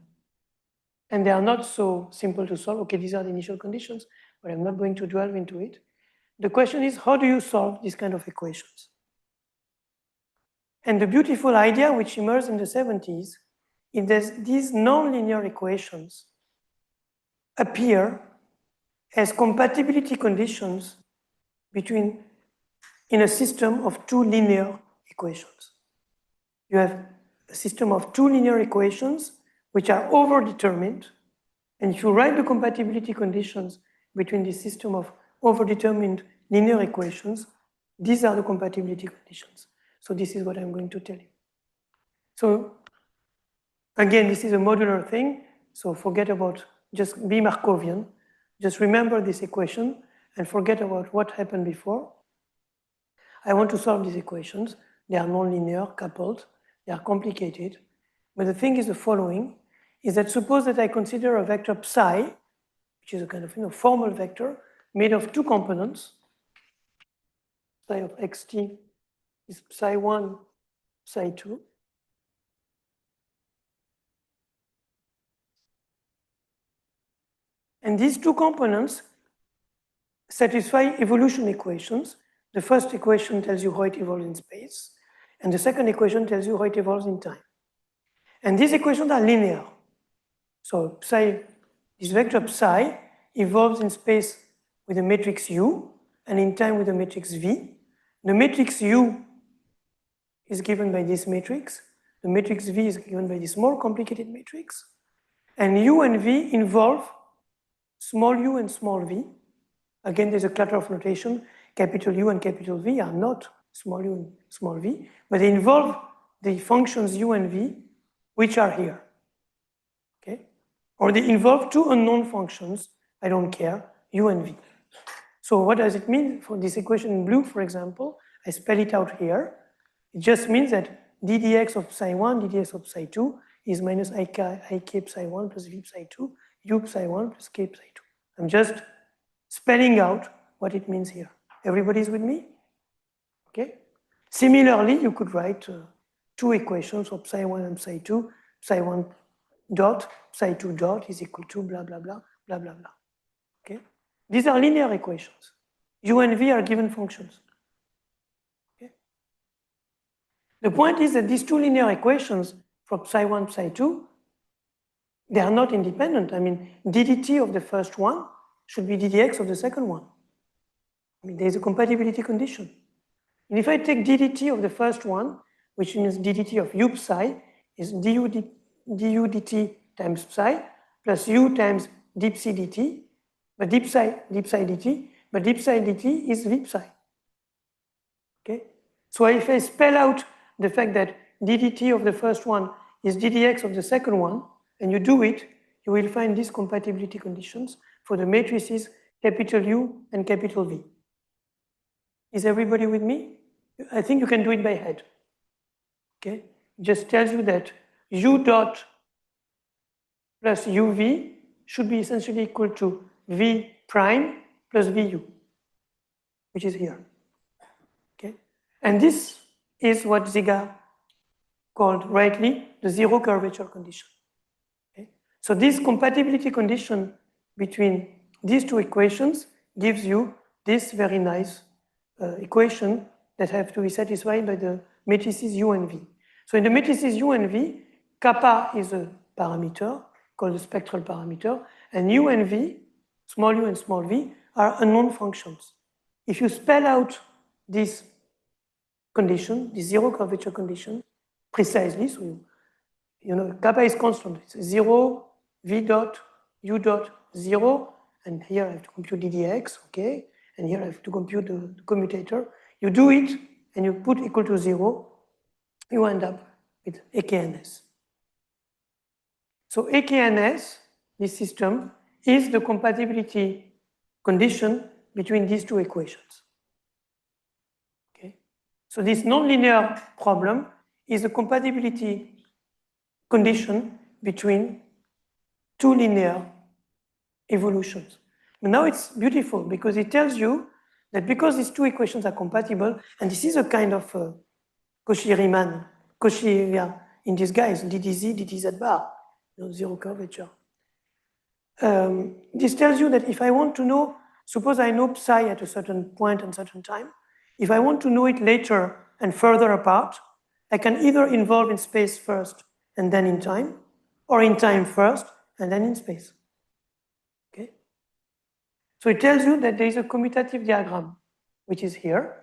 And they are not so simple to solve. Okay, these are the initial conditions, but I'm not going to delve into it. The question is, how do you solve these kind of equations? And the beautiful idea which emerged in the 70s is that these nonlinear equations appear as compatibility conditions in a system of two linear equations. You have a system of two linear equations which are overdetermined, and if you write the compatibility conditions between the system of overdetermined linear equations, these are the compatibility conditions. So this is what I'm going to tell you. So again, this is a modular thing, so forget about, just be Markovian. Just remember this equation and forget about what happened before. I want to solve these equations. They are nonlinear, coupled, they are complicated. But the thing is the following, is that suppose that I consider a vector psi, which is a kind of formal vector made of two components. Psi of xt is psi1, psi2. And these two components satisfy evolution equations. The first equation tells you how it evolves in space, and the second equation tells you how it evolves in time. And these equations are linear. So psi, this vector psi evolves in space with a matrix U and in time with a matrix V. The matrix U is given by this matrix. The matrix V is given by this more complicated matrix. And U and V involve small u and small v. Again, there's a clutter of notation. Capital U and capital V are not small u and small v, but they involve the functions U and V, which are here. Okay? Or they involve two unknown functions, I don't care, U and V. So what does it mean for this equation in blue, for example? I spell it out here. It just means that ddx of psi1, ddx of psi2 is minus ik psi1 plus v psi2, u psi1 plus k psi2. I'm just spelling out what it means here. Everybody's with me? Okay? Similarly, you could write two equations of psi1 and psi2, psi1 dot, psi2 dot is equal to blah, blah, blah, blah, blah, blah. Okay? These are linear equations. U and V are given functions. Okay? The point is that these two linear equations for psi1, psi2, they are not independent. I mean, ddt of the first one should be ddx of the second one. I mean, there's a compatibility condition. And if I take ddt of the first one, which means ddt of u psi, is du dt times psi plus u times d psi dt, but d psi dt, but d psi dt is v psi. Okay? So if I spell out the fact that ddt of the first one is ddx of the second one, and you do it, you will find these compatibility conditions for the matrices capital U and capital V. Is everybody with me? I think you can do it by head. Okay? It just tells you that U dot plus UV should be essentially equal to V prime plus VU, which is here. Okay? And this is what Ziga called rightly the zero curvature condition. Okay? So this compatibility condition between these two equations gives you this very nice equation that have to be satisfied by the matrices U and V. So in the matrices U and V, kappa is a parameter called the spectral parameter, and U and V, small u and small v, are unknown functions. If you spell out this condition, the zero curvature condition, precisely, so you know, kappa is constant. It's 0, v dot, u dot, 0, and here I have to compute ddx, okay? And here I have to compute the commutator. You do it, and you put equal to 0, you end up with AKNS. So AKNS, this system, is the compatibility condition between these two equations. Okay? So this nonlinear problem is a compatibility condition between two linear evolutions. But now it's beautiful because it tells you that because these two equations are compatible, and this is a kind of Cauchy-Riemann, Cauchy, yeah, in disguise, ddz, dtz bar, you know, zero curvature. This tells you that if I want to know, suppose I know psi at a certain point and certain time, if I want to know it later and further apart, I can either involve in space first and then in time, or in time first and then in space. Okay? So it tells you that there is a commutative diagram, which is here.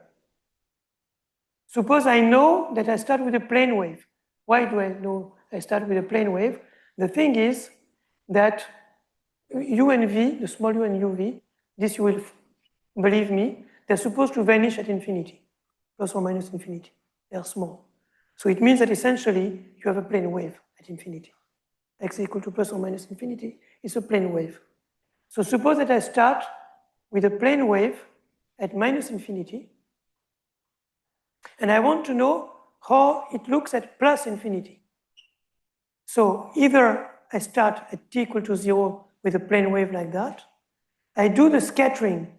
Suppose I know that I start with a plane wave. Why do I know I start with a plane wave? The thing is that U and V, the small u and uv, this you will believe me, they're supposed to vanish at infinity, plus or minus infinity. They're small. So it means that essentially you have a plane wave at infinity. X equal to plus or minus infinity is a plane wave. So suppose that I start with a plane wave at minus infinity, and I want to know how it looks at plus infinity. So either I start at t equal to 0 with a plane wave like that. I do the scattering.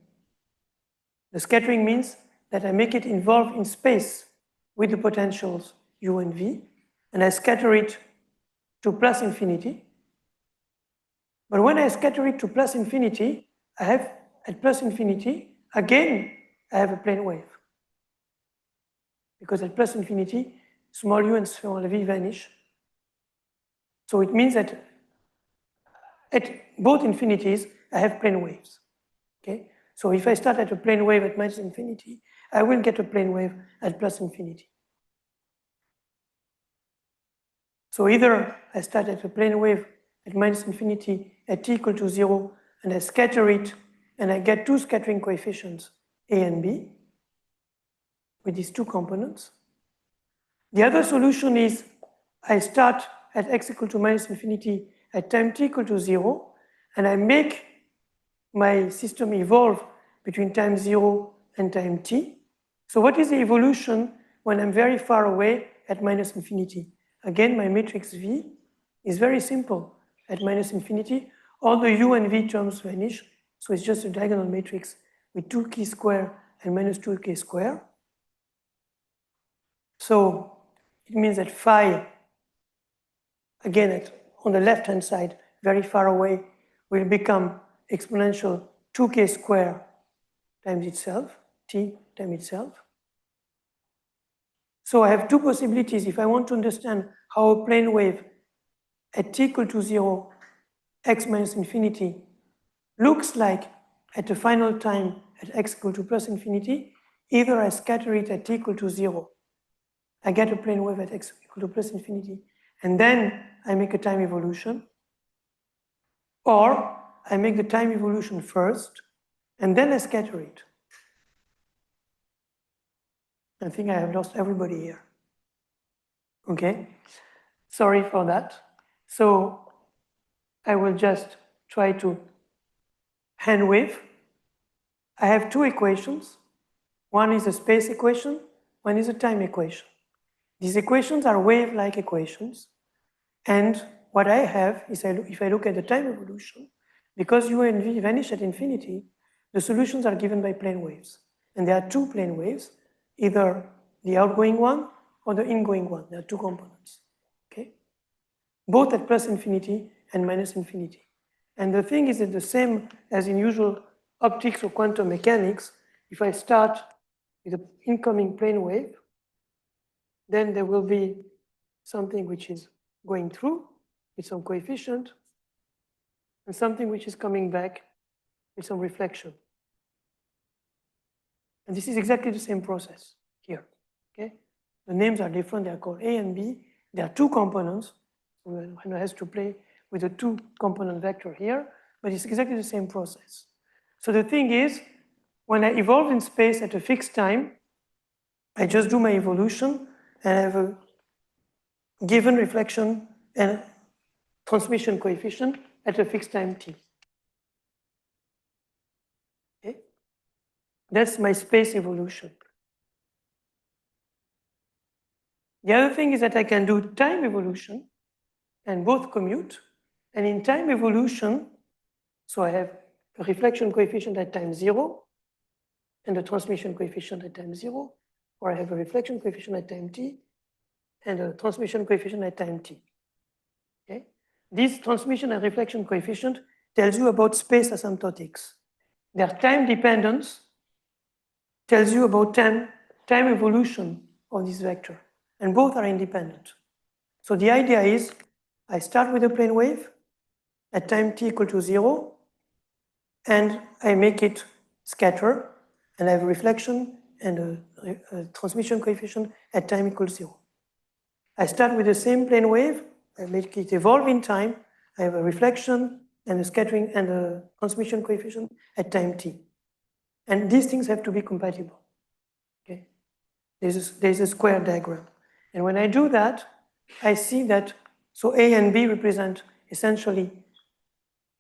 The scattering means that I make it involve in space with the potentials u and v, and I scatter it to plus infinity. But when I scatter it to plus infinity, I have at plus infinity, again, I have a plane wave. Because at plus infinity, small u and small v vanish. So it means that at both infinities, I have plane waves. Okay? So if I start at a plane wave at minus infinity, I will get a plane wave at plus infinity. So either I start at a plane wave at minus infinity at t equal to 0, and I scatter it, and I get two scattering coefficients, A and B, with these two components. The other solution is I start at x equal to minus infinity at time t equal to 0, and I make my system evolve between time 0 and time t. So what is the evolution when I'm very far away at minus infinity? Again, my matrix V is very simple. At minus infinity, all the u and v terms vanish, so it's just a diagonal matrix with 2k square and minus 2k square. So it means that phi, again, on the left-hand side, very far away, will become exponential 2k square times itself, t times itself. So I have two possibilities. If I want to understand how a plane wave at t equal to 0, x minus infinity, looks like at the final time at x equal to plus infinity, either I scatter it at t equal to 0, I get a plane wave at x equal to plus infinity, and then I make a time evolution, or I make the time evolution first, and then I scatter it. I think I have lost everybody here. Okay, sorry for that. So I will just try to hand wave. I have two equations. One is a space equation, one is a time equation. These equations are wave-like equations. And what I have is, if I look at the time evolution, because u and v vanish at infinity, the solutions are given by plane waves. And there are two plane waves, either the outgoing one or the ingoing one. There are two components, okay? Both at plus infinity and minus infinity. And the thing is that the same as in usual optics or quantum mechanics, if I start with an incoming plane wave, then there will be something which is going through with some coefficient, and something which is coming back with some reflection. And this is exactly the same process here, okay? The names are different, they are called A and B. There are two components, so one has to play with a two component vector here, but it's exactly the same process. So the thing is, when I evolve in space at a fixed time, I just do my evolution and I have a given reflection and transmission coefficient at a fixed time t. Okay? That's my space evolution. The other thing is that I can do time evolution and both commute. And in time evolution, so I have a reflection coefficient at time 0 and a transmission coefficient at time 0, or I have a reflection coefficient at time t and a transmission coefficient at time t. Okay? This transmission and reflection coefficient tells you about space asymptotics. Their time dependence tells you about time evolution of this vector, and both are independent. So the idea is, I start with a plane wave at time t equal to 0, and I make it scatter, and I have a reflection and a transmission coefficient at time equals 0. I start with the same plane wave, I make it evolve in time, I have a reflection and a scattering and a transmission coefficient at time t. And these things have to be compatible. Okay? There's a square diagram. And when I do that, I see that, so A and B represent essentially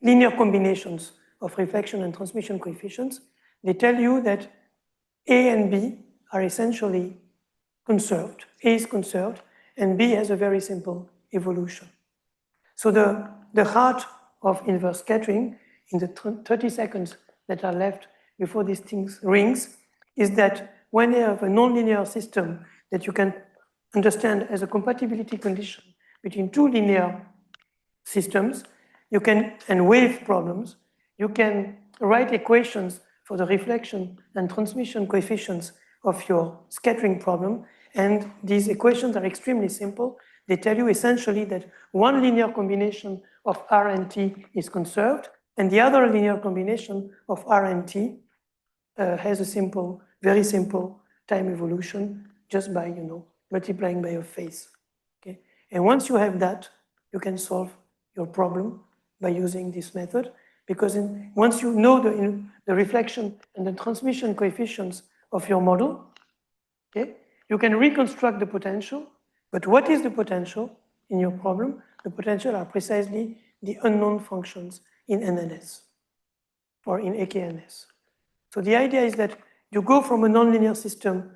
linear combinations of reflection and transmission coefficients. They tell you that A and B are essentially conserved. A is conserved, and B has a very simple evolution. So the heart of inverse scattering, in the 30 seconds that are left before these things rings, is that when you have a nonlinear system that you can understand as a compatibility condition between two linear systems, you can, and wave problems, you can write equations for the reflection and transmission coefficients of your scattering problem. And these equations are extremely simple. They tell you essentially that one linear combination of R and T is conserved, and the other linear combination of R and T has a simple, very simple time evolution just by, multiplying by a phase. Okay? And once you have that, you can solve your problem by using this method, because once you know the reflection and the transmission coefficients of your model, okay, you can reconstruct the potential. But what is the potential in your problem? The potential are precisely the unknown functions in NNS or in AKNS. So the idea is that you go from a nonlinear system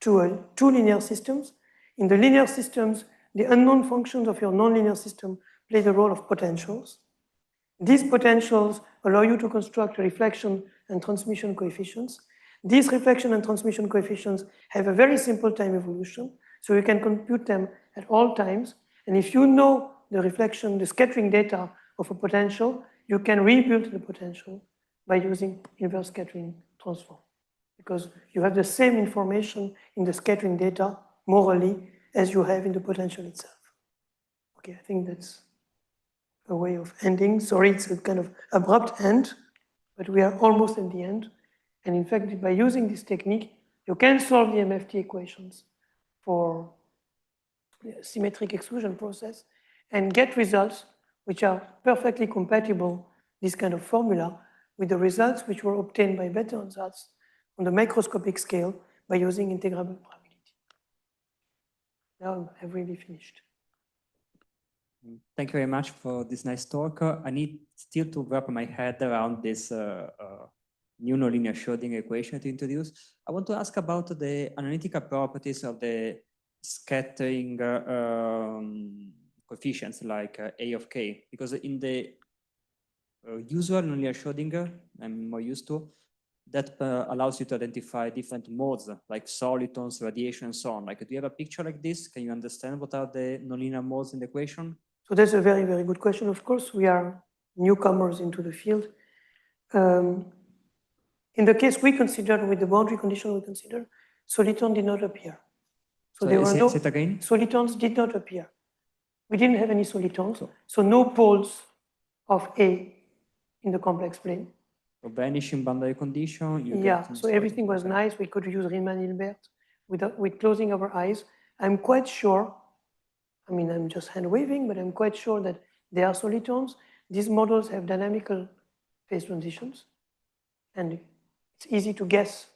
to two linear systems. In the linear systems, the unknown functions of your nonlinear system play the role of potentials. These potentials allow you to construct reflection and transmission coefficients. These reflection and transmission coefficients have a very simple time evolution, so you can compute them at all times. And if you know the reflection, the scattering data of a potential, you can rebuild the potential by using inverse scattering transform, because you have the same information in the scattering data morally as you have in the potential itself. Okay, I think that's a way of ending. Sorry, it's a kind of abrupt end, but we are almost at the end. And in fact, by using this technique, you can solve the MFT equations for the symmetric exclusion process and get results which are perfectly compatible, this kind of formula, with the results which were obtained by Bethe-Ansatz on the macroscopic scale by using integrable probability. Now I've really finished. Thank you very much for this nice talk. I need still to wrap my head around this new nonlinear Schrödinger equation to introduce. I want to ask about the analytical properties of the scattering coefficients like A of k, because in the usual nonlinear Schrödinger I'm more used to, that allows you to identify different modes like solitons, radiation, and so on. Like, do you have a picture like this? Can you understand what are the nonlinear modes in the equation? So that's a very, very good question. Of course, we are newcomers into the field. In the case we considered, with the boundary condition we considered, solitons did not appear. So there were no solitons did not appear. We didn't have any solitons, so no poles of A in the complex plane. So vanishing boundary condition. Yeah, so everything was nice. We could use Riemann-Hilbert with closing our eyes. I'm quite sure, I mean, I'm just hand waving, but I'm quite sure that they are solitons. These models have dynamical phase transitions, and it's easy to guess,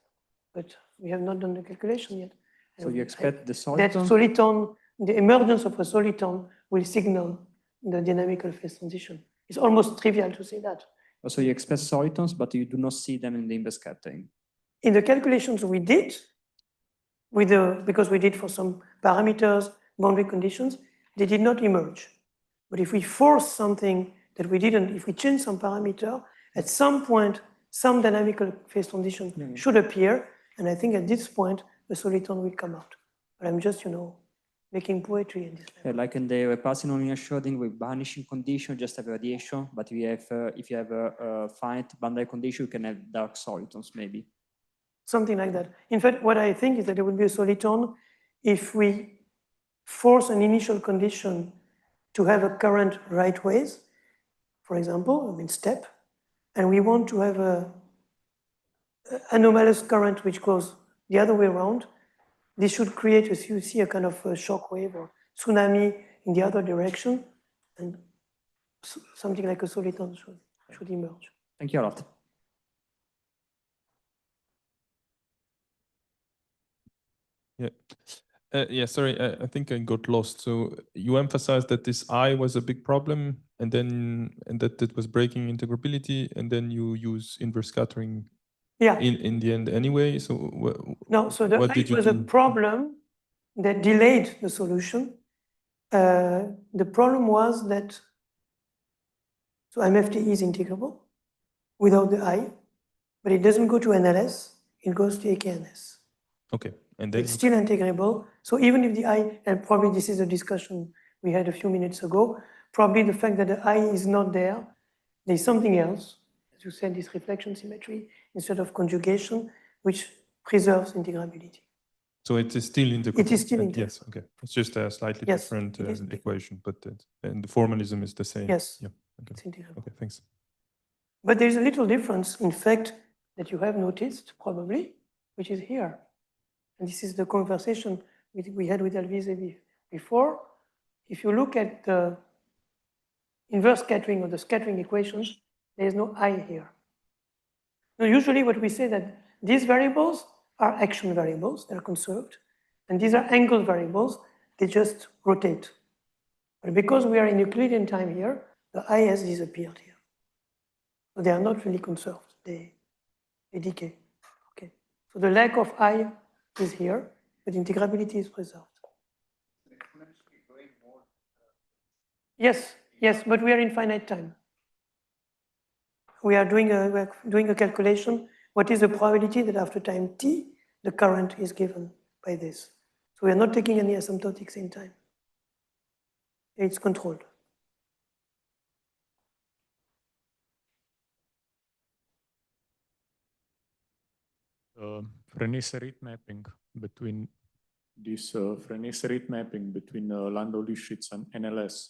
but we have not done the calculation yet. So you expect the soliton? That soliton, the emergence of a soliton will signal the dynamical phase transition. It's almost trivial to say that. So you expect solitons, but you do not see them in the inverse scattering. In the calculations we did, because we did for some parameters, boundary conditions, they did not emerge. But if we force something that we didn't, if we change some parameter, at some point, some dynamical phase transition should appear. And I think at this point, the soliton will come out. But I'm just, making poetry in this level. Yeah, like in the repulsive nonlinear Schrödinger with vanishing condition, just have radiation. But if you have a finite boundary condition, you can have dark solitons, maybe. Something like that. In fact, what I think is that there will be a soliton if we force an initial condition to have a current right ways, for example, step, and we want to have a anomalous current which goes the other way around. This should create, as you see, a kind of a shock wave or tsunami in the other direction, and something like a soliton should emerge. Thank you a lot. Yeah. Sorry, I think I got lost. So you emphasized that this I was a big problem, and that it was breaking integrability, and then you use inverse scattering. Yeah. In the end, anyway. So no. So the I was a problem that delayed the solution. The problem was that MFT is integrable without the I, but it doesn't go to NLS. It goes to AKNS. Okay. And then it's still integrable. So even if the I, and probably this is a discussion we had a few minutes ago, probably the fact that the I is not there, there's something else. as you said, this reflection symmetry instead of conjugation, which preserves integrability. So it is still integrable. It is still and integrable. Yes, okay. It's just a slightly Yes, different it is integrable. equation, but and the formalism is the same. Yes, Yeah. Okay. it's integrable. Okay. Thanks. But there is a little difference, in fact, that you have noticed probably, which is here. And this is the conversation we had with Alvise before. If you look at the inverse scattering or the scattering equations, there is no I here. Now, usually what we say that these variables are action variables, they're conserved, and these are angle variables, they just rotate. But because we are in Euclidean time here, the I has disappeared here. So they are not really conserved, they decay. Okay. So the lack of I is here, but integrability is preserved. Yes, yes, but we are in finite time. We are doing a calculation. What is the probability that after time t, the current is given by this? So we are not taking any asymptotics in time. It's controlled. Frenet-Serret mapping between this Frenet-Serret mapping between Landau-Lifshitz and NLS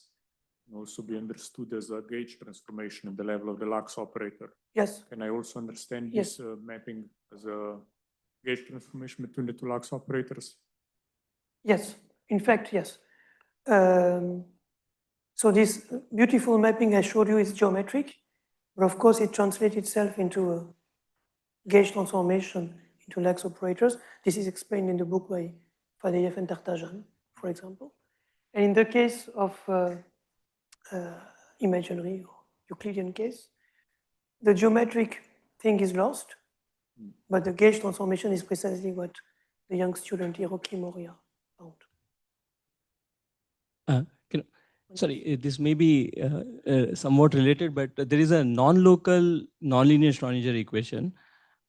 can also be understood as a gauge transformation at the level of the Lax operator. Yes. Can I also understand Yes. this mapping as a gauge transformation between the two Lax operators? Yes, in fact, yes. So this beautiful mapping I showed you is geometric, but of course it translates itself into a gauge transformation into Lax operators. This is explained in the book by Fadeyev and Tartajan, for example. And in the case of imaginary or Euclidean case, the geometric thing is lost, but the gauge transformation is precisely what the young student Hiroki Moria found. Sorry, this may be somewhat related, but there is a non-local nonlinear Schrodinger equation,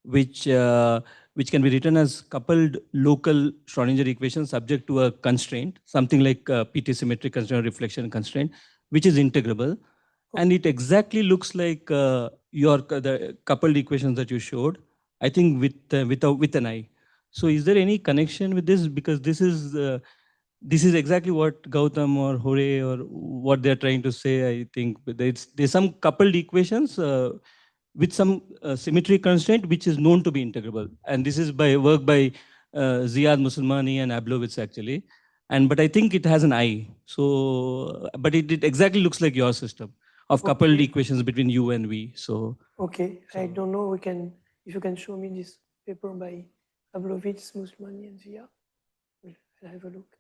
which can be written as coupled local Schrodinger equation subject to a constraint, something like PT symmetric constraint or reflection constraint, which is integrable. And it exactly looks like the coupled equations that you showed, I think with an I. So is there any connection with this? Because this is exactly what Gautam or Hore or what they're trying to say, I think. But there's some coupled equations with some symmetry constraint, which is known to be integrable. And this is by work by Ziad Musulmani and Ablovitz, actually. But I think it has an I. So, but it exactly looks like your system of coupled equations between U and V. So. Okay, I don't know. If you can show me this paper by Ablovitz, Musulmani, and Zia, I'll have a look.